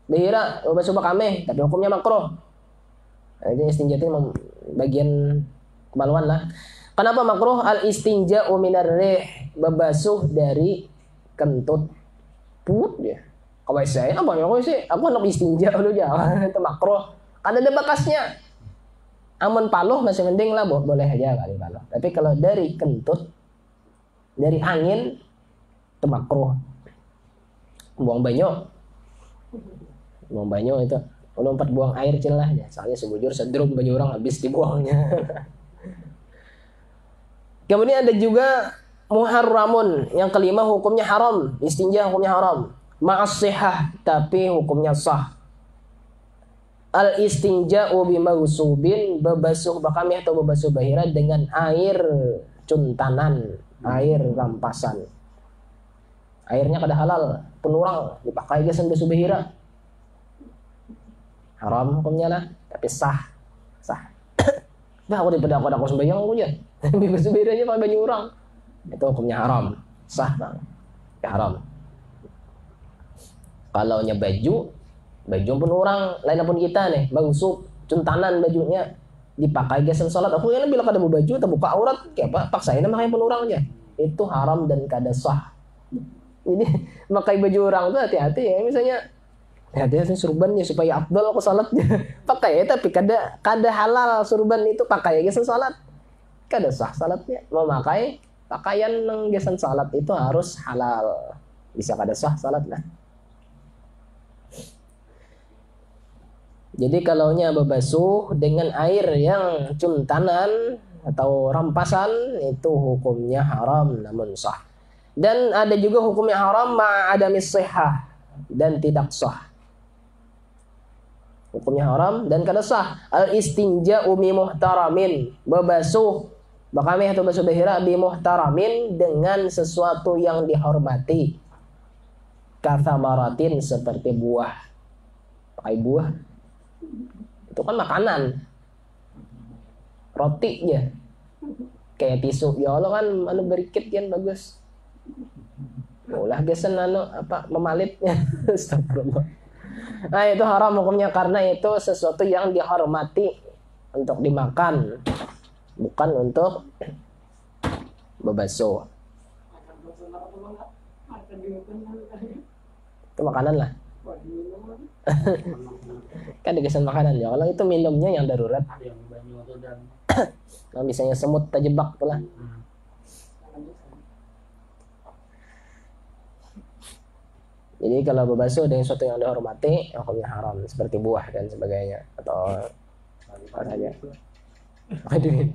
bahira, bebasuh bakameh, tapi hukumnya makruh. Jadi istinja itu bagian kemaluan lah. Kenapa makruh? Al-istinja'u minar rih, bebasuh dari kentut. Put dia. Kau saya apa ya kau sih? Aku nak istinja dulu jangan itu makruh. Ada bekasnya. Aman paluh masih mending lah, boleh aja kali paluh. Tapi kalau dari kentut, dari angin itu makruh. Buang banyu itu. Kalau lompat buang air celah ya. Soalnya sebujur sedrum banyu orang habis dibuangnya. Kemudian ada juga muharramun, yang kelima hukumnya haram. Istinja hukumnya haram. Ma'as-sihah, tapi hukumnya sah. Al-istinja'u bimaghsubin, bebasuh bakami atau bebasuh bahira dengan air cuntanan, air rampasan. Airnya kada halal, penurang, dipakai gasan basuh bahira. Haram hukumnya lah, tapi sah. Bah aku daripada aku sembahyang aku aja. Basuh bahiranya pakai banyu orang. Itu hukumnya haram, sah bang, ya haram. Kalau nya baju pun orang lain pun kita nih, bangsuk cuntanan bajunya dipakai gasan salat. Aku kan bila kada mau baju terbuka aurat, kayak apa? Paksain pakai pun orang aja. Itu haram dan kada sah. Jadi pakai baju orang tuh hati-hati ya, misalnya hati-hati surbannya supaya afdal aku salatnya. Pakai ya, tapi kada halal surban itu pakai gasan salat. Kada sah salatnya. Mau pakai pakaian yang gasan salat itu harus halal. Bisa kada sah salat lah. Jadi kalaunya berbasuh dengan air yang cuntanan atau rampasan itu hukumnya haram namun sah. Dan ada juga hukumnya haram ma'adamis sihah dan tidak sah. Hukumnya haram dan kada sah. Al istinja'u bi muhtaramin, berbasuh bakamih atau basuh bahira bi muhtaramin dengan sesuatu yang dihormati. Kathamaratin seperti buah. Pakai buah itu kan makanan. Roti ya. Kayak tisu. Ya Allah kan anu berikit kan bagus. Ulah gesen anu apa memalitnya. Astagfirullah. Nah, itu haram hukumnya karena itu sesuatu yang dihormati untuk dimakan, bukan untuk berbasuh. Itu makanan lah. Kan digesan makanan ya. Kalau itu minumnya yang darurat. Kalau misalnya semut terjebak tuh lah. Jadi kalau berbasuh dengan sesuatu yang dihormati, hukumnya haram seperti buah dan sebagainya atau apa saja. Aduh.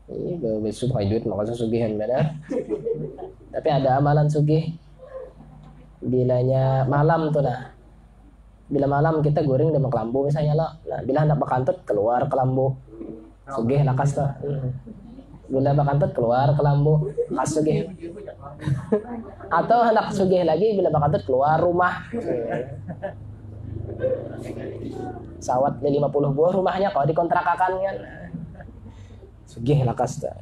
Ini berbasuh pakai duit maka sugihan benar. Tapi ada amalan sugih. Bilanya malam tuh nah. Bila malam kita goreng dengan kelambu misalnya lah. Nah, bila hendak bakantut keluar kelambu. Sugih lakas tuh. Bila bakantut keluar kelambu, kas sugih. Atau hendak sugih lagi bila bakantut keluar rumah. Sawat 50 buah rumahnya kalau dikontrakakan kan. Sugih lakas tuh.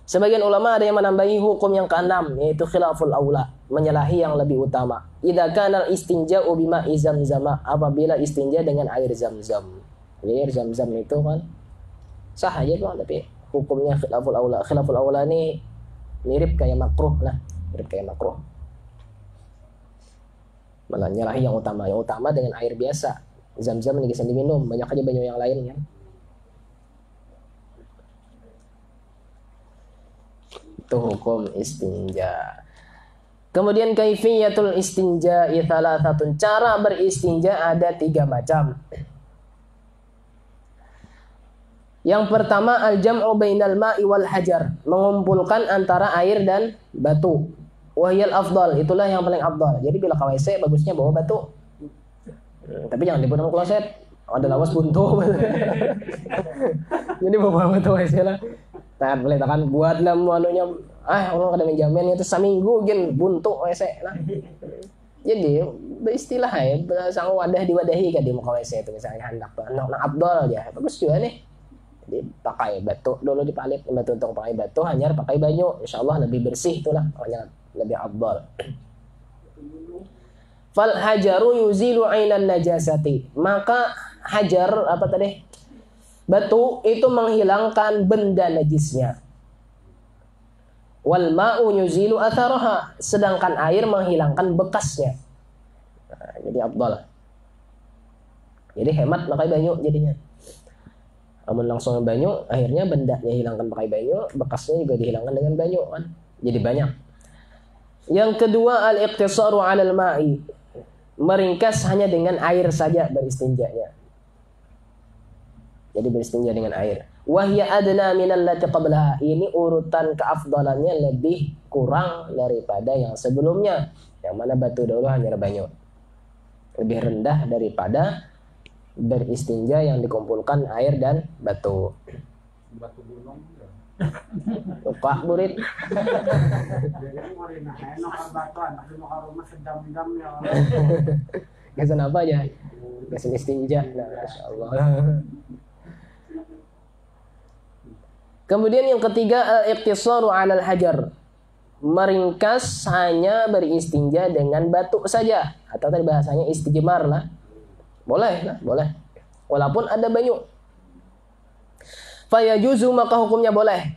Sebagian ulama ada yang menambahi hukum yang keenam yaitu khilaful aula, menyalahi yang lebih utama. Idza kana istinja'u bima'i zamzam, apabila istinja dengan air zam-zam. Jadi air zam-zam itu kan sah aja bang, tapi hukumnya khilaful aula. Khilaful aula ini mirip kayak makruh lah, mirip kayak makruh. Malah nyalahi yang utama. Yang utama dengan air biasa. Zam-zam ini bisa diminum, banyak aja banyak yang lain kan. Itu hukum istinja. Kemudian kaifiyatul istinja thalathatun, cara beristinja ada 3 macam. Yang pertama al-jam'u bainal ma'i wal hajar, mengumpulkan antara air dan batu. Wahyal afdal, itulah yang paling afdal. Jadi bila ke WC bagusnya bawa batu. Tapi jangan dibuat dalam kloset. Ada lawas buntu. Jadi bawa batu WC lah. Nah, boleh kan buat lah anunya. Allah kada menjamin itu seminggu gen buntu WC lah. Jadi beristilah ya, sang wadah diwadahi kan di muka WC itu misalnya hendak nak afdal aja. Bagus juga nih. Jadi pakai batu dulu dipalit, batu untuk pakai batu, hanyar pakai banyu, insyaallah lebih bersih itulah, makanya lebih afdal. Fal hajaru yuzilu ainan najasati, maka hajar apa tadi? Batu itu menghilangkan benda najisnya. Wal ma'u yuzilu atharaha, sedangkan air menghilangkan bekasnya. Nah, jadi afdal. Jadi hemat pakai banyu jadinya. Namun langsung banyu, akhirnya bendanya hilangkan pakai banyu, bekasnya juga dihilangkan dengan banyu kan. Jadi banyak. Yang kedua al-iqtisaru 'alal ma'i, meringkas hanya dengan air saja beristinjanya. Jadi beristinja dengan air. Wahya adna minal lati qablaha, ini urutan keafdalannya lebih kurang daripada yang sebelumnya. Yang mana batu dulu hanya banyu. Lebih rendah daripada beristinja yang dikumpulkan air dan batu. Batu gunung. Lupa burit. Jadi mau enak batuan, tapi mau rumah sedam-dam ya. Gasan apa aja? Gasan istinja. Nah, masyaallah. Kemudian yang ketiga al-iqtisaru 'alal hajar. Meringkas hanya beristinja dengan batu saja, atau tadi bahasanya istijmar lah. Boleh lah, boleh. Walaupun ada banyu. Fayajuzu, maka hukumnya boleh.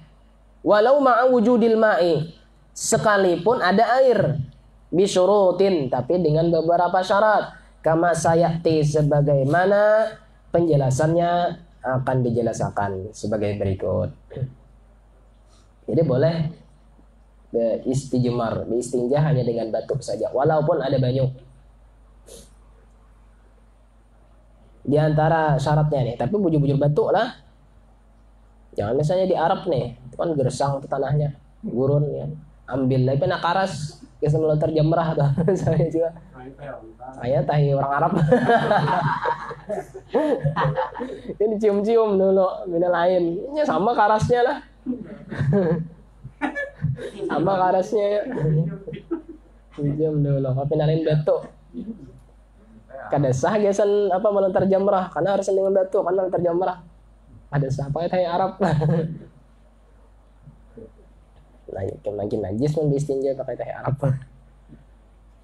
Walau ma'a wujudil ma'i, sekalipun ada air. Bisyurutin, tapi dengan beberapa syarat. Kama sayati, sebagaimana penjelasannya akan dijelaskan sebagai berikut. Jadi boleh beistijmar, beistinja hanya dengan batu saja, walaupun ada banyu. Di antara syaratnya nih, tapi bujur-bujur batu lah. Jangan misalnya di Arab nih, itu kan gersang tuh tanahnya, gurun ya. Ambil lagi nak karas, biasa melontar jamrah tuh. Saya juga. Saya tahi orang Arab. Ini cium-cium dulu, beda lain. Ini sama karasnya lah. Sama karasnya ya. Cium dulu, tapi nalin batu. Kada sah gesan apa melontar jamrah, karena harus dengan batu, karena melontar jamrah. Ada sah pakai tahi Arab. Lagi najis pun istinja pakai tahi Arab.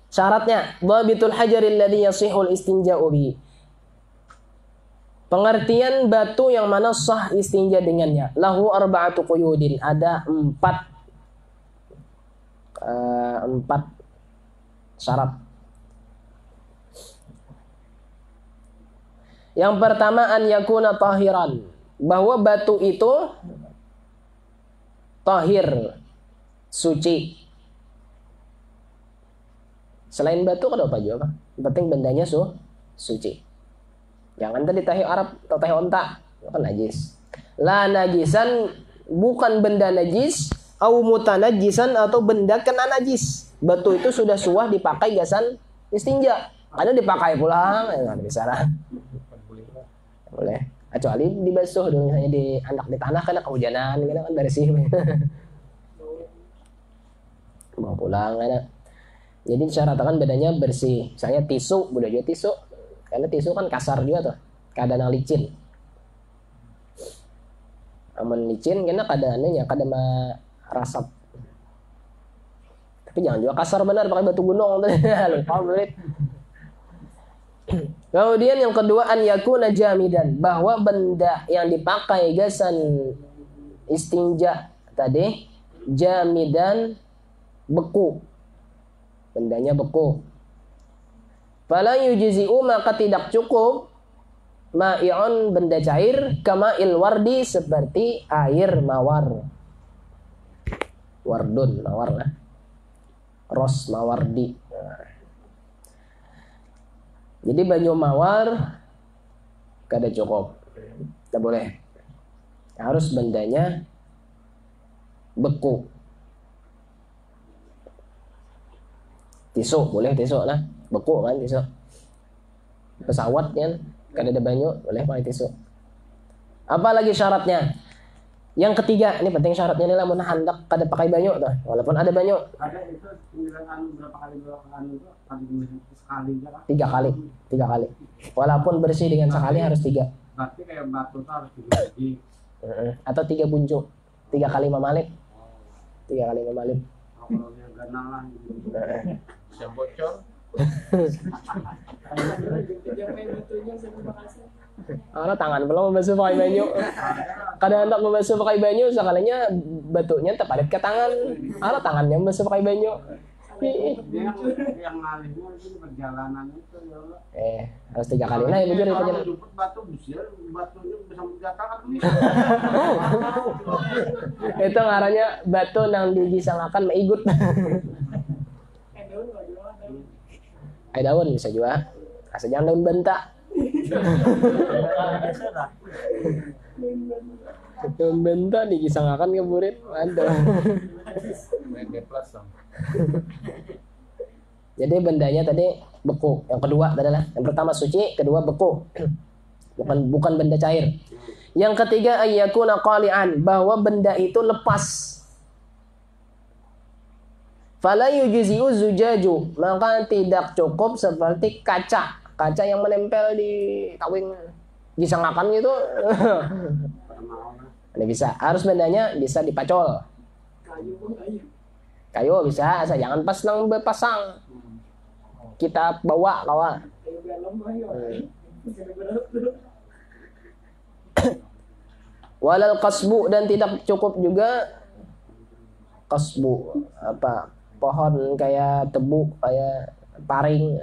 Syaratnya, dhabitul hajaril ladzi yasihul istinja'u bi. Pengertian batu yang mana sah istinja dengannya. Lahu arba'atu quyudin, ada 4 syarat. Yang pertama, an yakuna tahiran, bahwa batu itu tahir, suci. Selain batu kan apa juga, yang penting bendanya suci. Jangan tadi tahi Arab atau tahi onta, itu kan najis. La najisan, bukan benda najis, au mutanajisan, atau benda kena najis. Batu itu sudah suah dipakai gasan istinja. Ada dipakai pulang, nggak bisa lah. Boleh. Kecuali dibasuh dulu, misalnya di anak di tanah kena kehujanan, kan bersih. Bawa pulang kan. Jadi disyaratkan bedanya bersih. Misalnya tisu, boleh juga tisu. Karena tisu kan kasar juga tuh. Keadaan licin. Aman licin karena keadaannya kada rasap. Tapi jangan juga kasar benar pakai batu gunung. Lupa berit. Kemudian yang kedua, an yakuna jamidan, bahwa benda yang dipakai gasan istinja tadi jamidan, beku. Bendanya beku. Fala yujzi'u, maka tidak cukup, ma'i'un, benda cair, kama'il wardi, seperti air mawar. Wardun, mawar lah. Ros mawardi. Jadi banyu mawar kada cukup. Tidak boleh. Harus bendanya beku. Tisu, boleh tisu lah. Beku kan tisu. Pesawat kan, kada ada banyu, boleh pakai tisu. Apalagi syaratnya? Yang ketiga, ini penting syaratnya nih lah, mun hendak kada pakai banyu tuh, walaupun ada banyu. Ada itu berapa kali itu? Sekali aja. 3 kali. 3 kali. Walaupun bersih dengan sekali harus 3. Berarti kayak batu tuh harus 3 lagi. Atau 3 bunjuk. 3 kali memalip. 3 kali memalip. Kalau dia ganalah gitu. Bisa bocor. Karena tangan belum membasuh pakai banyu. Kadang hendak membasuh pakai banyu, sekalinya batunya terpadat ke tangan. Karena tangannya membasuh pakai banyu. Yang ngalihnya itu perjalanan itu ya Allah. Harus 3 kali. Nah, ya bujur itu jalan. Batu besar, batunya bisa menjatuhkan tuh. Itu ngarannya batu nang digisangakan meigut. Daun bisa juga. Asal jangan daun benta. Daun benta digisangakan ke murid. Aduh. Jadi bendanya tadi beku. Yang kedua adalah, yang pertama suci, kedua beku. Bukan benda cair. Yang ketiga ayyakuna qali'an, bahwa benda itu lepas. Fala yujzi'u zujaju, maka tidak cukup seperti kaca yang menempel di kawing disangakan gitu. Ini bisa, harus bendanya bisa dipacol. Kayu bisa, asal jangan pas nang berpasang. Kita bawa kawan. Walal kasbu, dan tidak cukup juga kasbu, apa, pohon kayak tebu, kayak paring.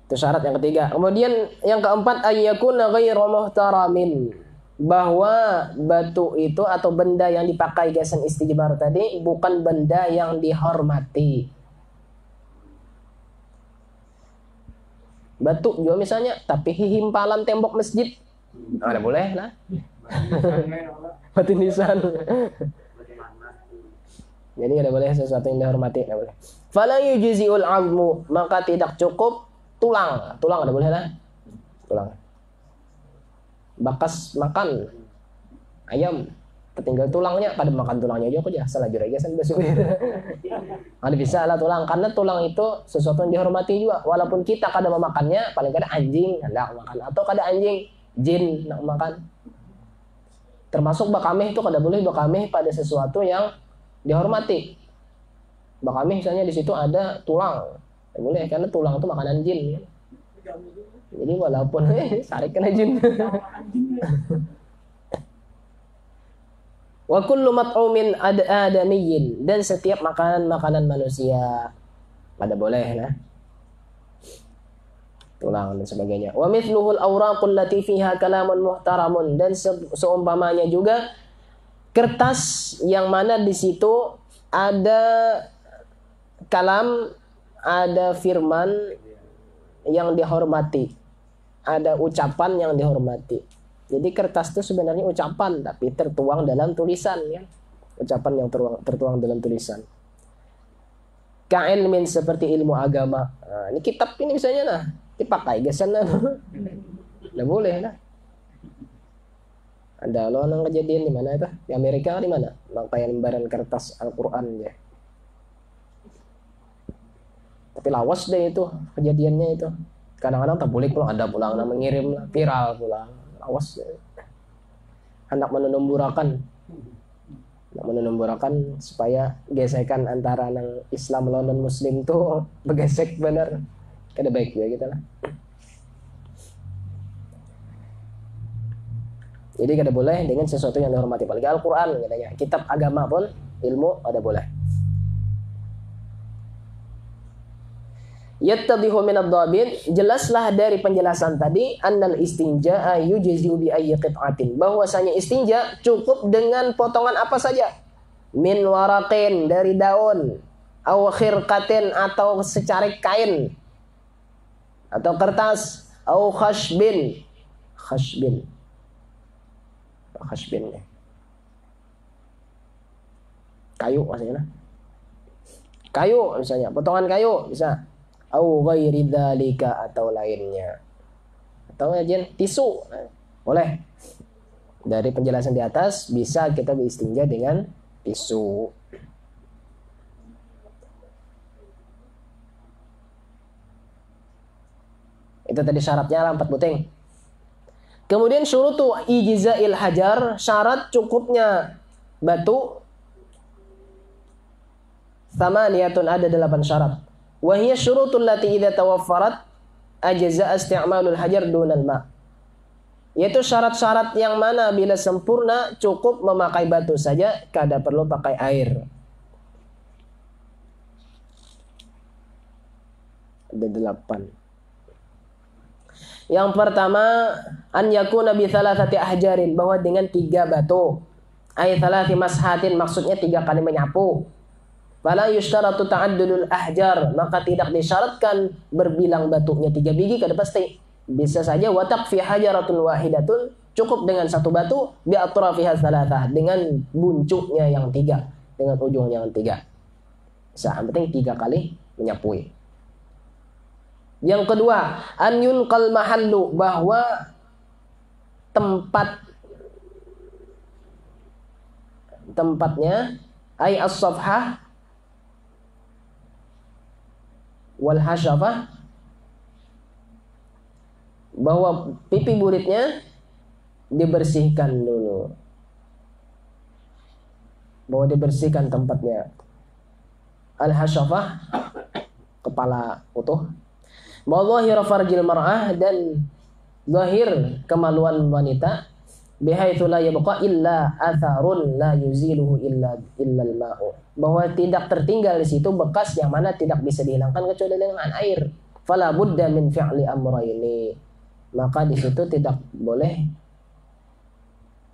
Itu syarat yang ketiga. Kemudian yang keempat, ayyakuna ghairu muhtaramin, bahwa batu itu atau benda yang dipakai gasan istijmar tadi bukan benda yang dihormati. batu juga misalnya, tapi himpalan tembok masjid, ada boleh lah. Batu nisan. Jadi ada boleh sesuatu yang dihormati, ada boleh. Fala yujzi'ul 'azmu, maka tidak cukup tulang. Tulang ada boleh lah. Tulang. Bakas makan ayam, ketinggal tulangnya, pada makan tulangnya aja kok ya salah juragan san besok. Ada bisa lah tulang, karena tulang itu sesuatu yang dihormati juga. Walaupun kita kada memakannya, paling kada anjing hendak makan, atau kada anjing jin nak makan. Termasuk bakameh itu kada boleh bakameh pada sesuatu yang dihormati. Bakameh misalnya di situ ada tulang, tidak boleh karena tulang itu makanan jin. Jadi walaupun sarik kena jin. Wa kullu mat'umin adamiyyin, dan setiap makanan manusia pada boleh lah. Tulang dan sebagainya. Wa mithluhul awraqul lati fiha kalamun muhtaramun, dan seumpamanya juga kertas yang mana di situ ada kalam, ada firman yang dihormati, ada ucapan yang dihormati. Jadi kertas itu sebenarnya ucapan tapi tertuang dalam tulisan ya. Ucapan yang tertuang dalam tulisan. Ka'ilmin, seperti ilmu agama. Nah, ini kitab ini misalnya nah, dipakai gesan nah. Nggak boleh lah. Ada lo nang kejadian di mana itu? Di Amerika di mana? Makanya lembaran kertas Al-Qur'an ya. Tapi lawas deh itu kejadiannya itu. Kadang-kadang tak boleh kalau ada pulang mengirim viral pulang. Awas, hendak menemburakan supaya gesekan antara nang Islam lawan Muslim tuh bergesek benar, kada baik ya kita lah. Jadi kada boleh dengan sesuatu yang dihormati, apalagi Al-Quran katanya, kitab agama pun ilmu ada boleh. Yattadhihu min ad-dhabit, jelaslah dari penjelasan tadi, annal istinja'a yujzi'u bi ayyi qit'atin, bahwasanya istinja cukup dengan potongan apa saja, min waraqin, dari daun, aw khirqatin, atau secarik kain atau kertas, aw khashbin ya. Kayu maksudnya. Kayu misalnya, potongan kayu bisa. Au ghairi dzalika, atau lainnya. Atau aja tisu. Boleh. Dari penjelasan di atas bisa kita beristinja dengan tisu. Itu tadi syaratnya 4 buting. Kemudian syurutu ijza'il hajar, syarat cukupnya batu. Tsamaniyatun, ada 8 syarat. Wa hiya syurutul lati idza tawaffarat ajza isti'malul hajar dunal ma'. Yaitu syarat-syarat yang mana bila sempurna cukup memakai batu saja, kada perlu pakai air. Ada 8. Yang pertama, an yakuna bi thalathati ahjarin, bahwa dengan 3 batu. Ay thalathi mashatin, maksudnya 3 kali menyapu. Fala yushtaratu ta'addudul ahjar, maka tidak disyaratkan berbilang batunya 3 biji, kada pasti. Bisa saja wa takfi hajaratun wahidatun, cukup dengan 1 batu, bi atrafiha thalathah, dengan buncuknya yang 3, dengan ujungnya yang 3. Yang penting 3 kali menyapui. Yang kedua, an yunqal mahallu, bahwa tempatnya ay as-safhah wal hasyafah, bahwa pipi buritnya dibersihkan dulu, bahwa dibersihkan tempatnya. Al hasyafah, kepala utuh. Wadhahir farjil mar'ah, dan zahir kemaluan wanita. Bihaitsu la yabqa illa atharun la yuziluhu illa al-ma'u, bahwa tidak tertinggal di situ bekas yang mana tidak bisa dihilangkan kecuali dengan air. Fala budda min fi'li amrayni, maka di situ tidak boleh,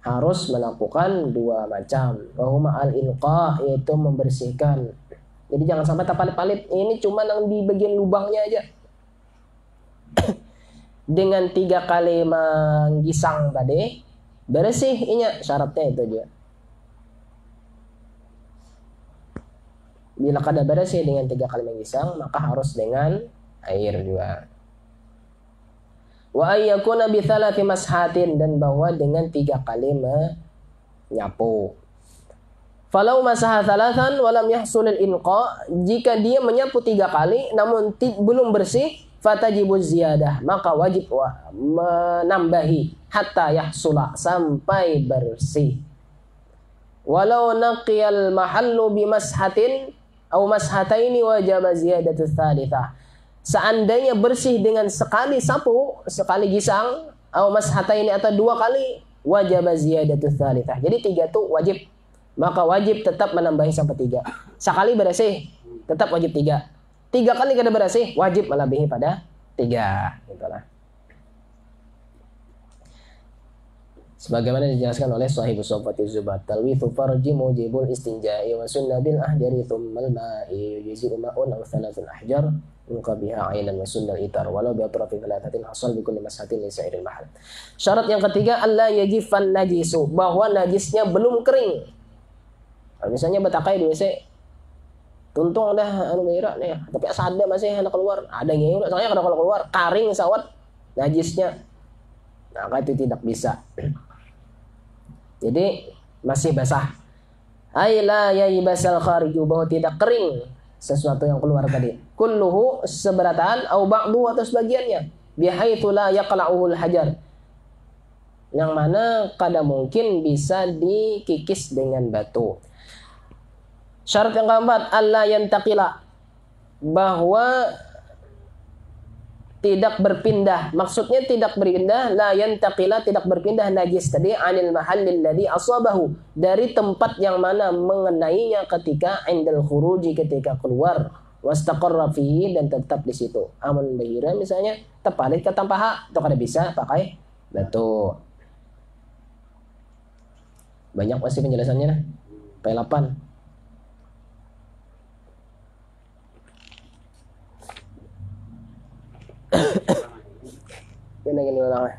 harus melakukan 2 macam. Wa huma al-ilqa, yaitu membersihkan. Jadi jangan sampai terpalit-palit, ini cuma yang di bagian lubangnya aja. dengan 3 kali menggisang tadi bersih, ingat syaratnya itu juga. Bila kada bersih dengan 3 kali menggisang, maka harus dengan air juga. Wa ayyakuna bi thalathi mashatin, dan bahwa dengan 3 kali menyapu. Falau masaha thalathan walam yahsulil inqa, jika dia menyapu 3 kali namun belum bersih, fatajibu ziyadah, maka wajib menambahi hatta yahsula, sampai bersih. Walau naqiyal mahallu bimashatin au mashataini wajib ziyadatu tsalitsah. Seandainya bersih dengan sekali sapu, sekali gisang, au mashataini atau 2 kali, wajib ziyadatu tsalitsah. Jadi 3 itu wajib, maka wajib tetap menambahi sampai 3. Sekali bersih tetap wajib 3. 3 kali kada bersih, wajib melebihi pada 3. Itulah. Sebagaimana dijelaskan oleh Shahibus Sofati Zubat, talwithu farji mujibul istinja'i wa sunna bil ahjari thummal ma'i yujizu ma'un aw thalathul ahjar unqa biha ainan wa sunnal itar walau bi atrafi thalathatin hasal bi kulli mashatin li sa'iril mahal. Syarat yang ketiga, alla yajifan najisu, bahwa najisnya belum kering. Kalau misalnya batakai di WC, tuntung dah berak nih, tapi asada masih ada keluar, ada ngeyul, soalnya kalau keluar karing sawat najisnya, maka itu tidak bisa. Jadi masih basah. Ay la yaibasal khariju, bahwa tidak kering sesuatu yang keluar tadi. Kulluhu seberatan au ba'du atau sebagiannya, bihaitsu la yaqla'uhul hajar, yang mana kada mungkin bisa dikikis dengan batu. Syarat yang keempat, alla yantaqila, bahwa tidak berpindah. Maksudnya tidak berpindah, la yantaqila, tidak berpindah najis tadi, anil mahallil ladzi asabahu, dari tempat yang mana mengenainya ketika indal khuruji, ketika keluar, wastaqarra fihi, dan tetap di situ. Aman bahira misalnya tepalit ke tampaha, itu kada bisa pakai batu. Banyak pasti penjelasannya nah. P8. Ini ulang.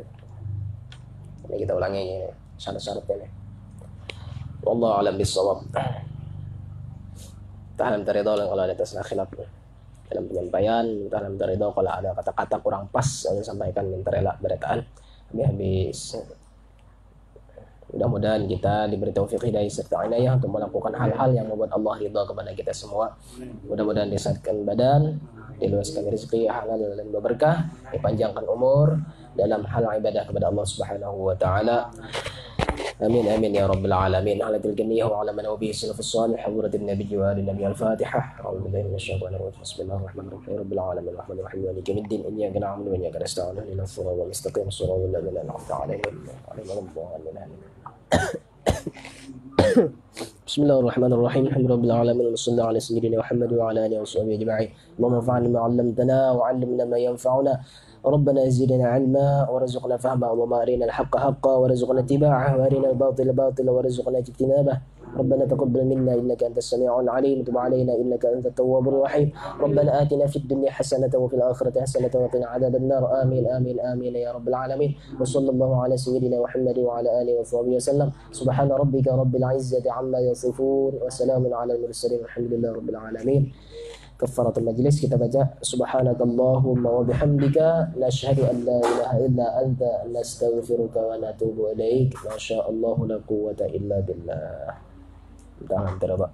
Ini kita ulangi ini syarat-syaratnya. Wallahu a'lam bissawab. Ta'lam taridha kalau ada tasna khilaf dalam penyampaian, ta'lam taridha kalau ada kata-kata kurang pas yang disampaikan, minta rela berataan. Habis mudah-mudahan kita diberi taufik hidayah serta inayah untuk melakukan hal-hal yang membuat Allah ridha kepada kita semua. Mudah-mudahan disehatkan badan, diluaskan rezeki halal dan berkah, dipanjangkan umur dalam hal ibadah kepada Allah Subhanahu wa taala. Amin amin ya rabbil alamin. Ala tilkaniyah wa ala man nabi salafus salih hadratin nabiy wa ali nabiy al-fatihah. A'udzu billahi minasyaitonir rajim. Bismillahirrahmanirrahim. Rabbil alamin arrahmanir rahim maliki yaumiddin. Iyyaka na'budu wa iyyaka nasta'in. Ihdinas siratal mustaqim. Shiratal ladzina an'amta 'alaihim ghairil maghdubi 'alaihim. Bismillahirrahmanirrahim. Alhamdulillahirabbil alamin. Wassallallahu ala sayyidina Muhammad wa ala alihi washabbihi ajma'in. Allahumma anfa'na bima 'allamtana wa 'allimna ma yanfa'una. ربنا زدنا علما ورزقنا فهما وما أرنا الحق حقا ورزقنا اتباعه وأرنا الباطل باطلا ورزقنا اجتنابه. ربنا تقبل منا إنك أنت السميع العليم وتب علينا إنك أنت التواب الرحيم. ربنا آتنا في الدنيا حسنة وفي الآخرة حسنة وقنا عذاب النار. آمين آمين آمين يا رب العالمين. وصلى الله على سيدنا محمد وعلى آله وصحبه وسلم. سبحان ربك رب العزة عما يصفون وسلام على المرسلين والحمد لله رب العالمين. Kafaratul majlis kita baca subhanakallahumma wa bihamdika nashhadu an la ilaha illa anta nastaghfiruka wa natubu ilaik. Masyaallah la quwwata illa billah. Tahan teraba.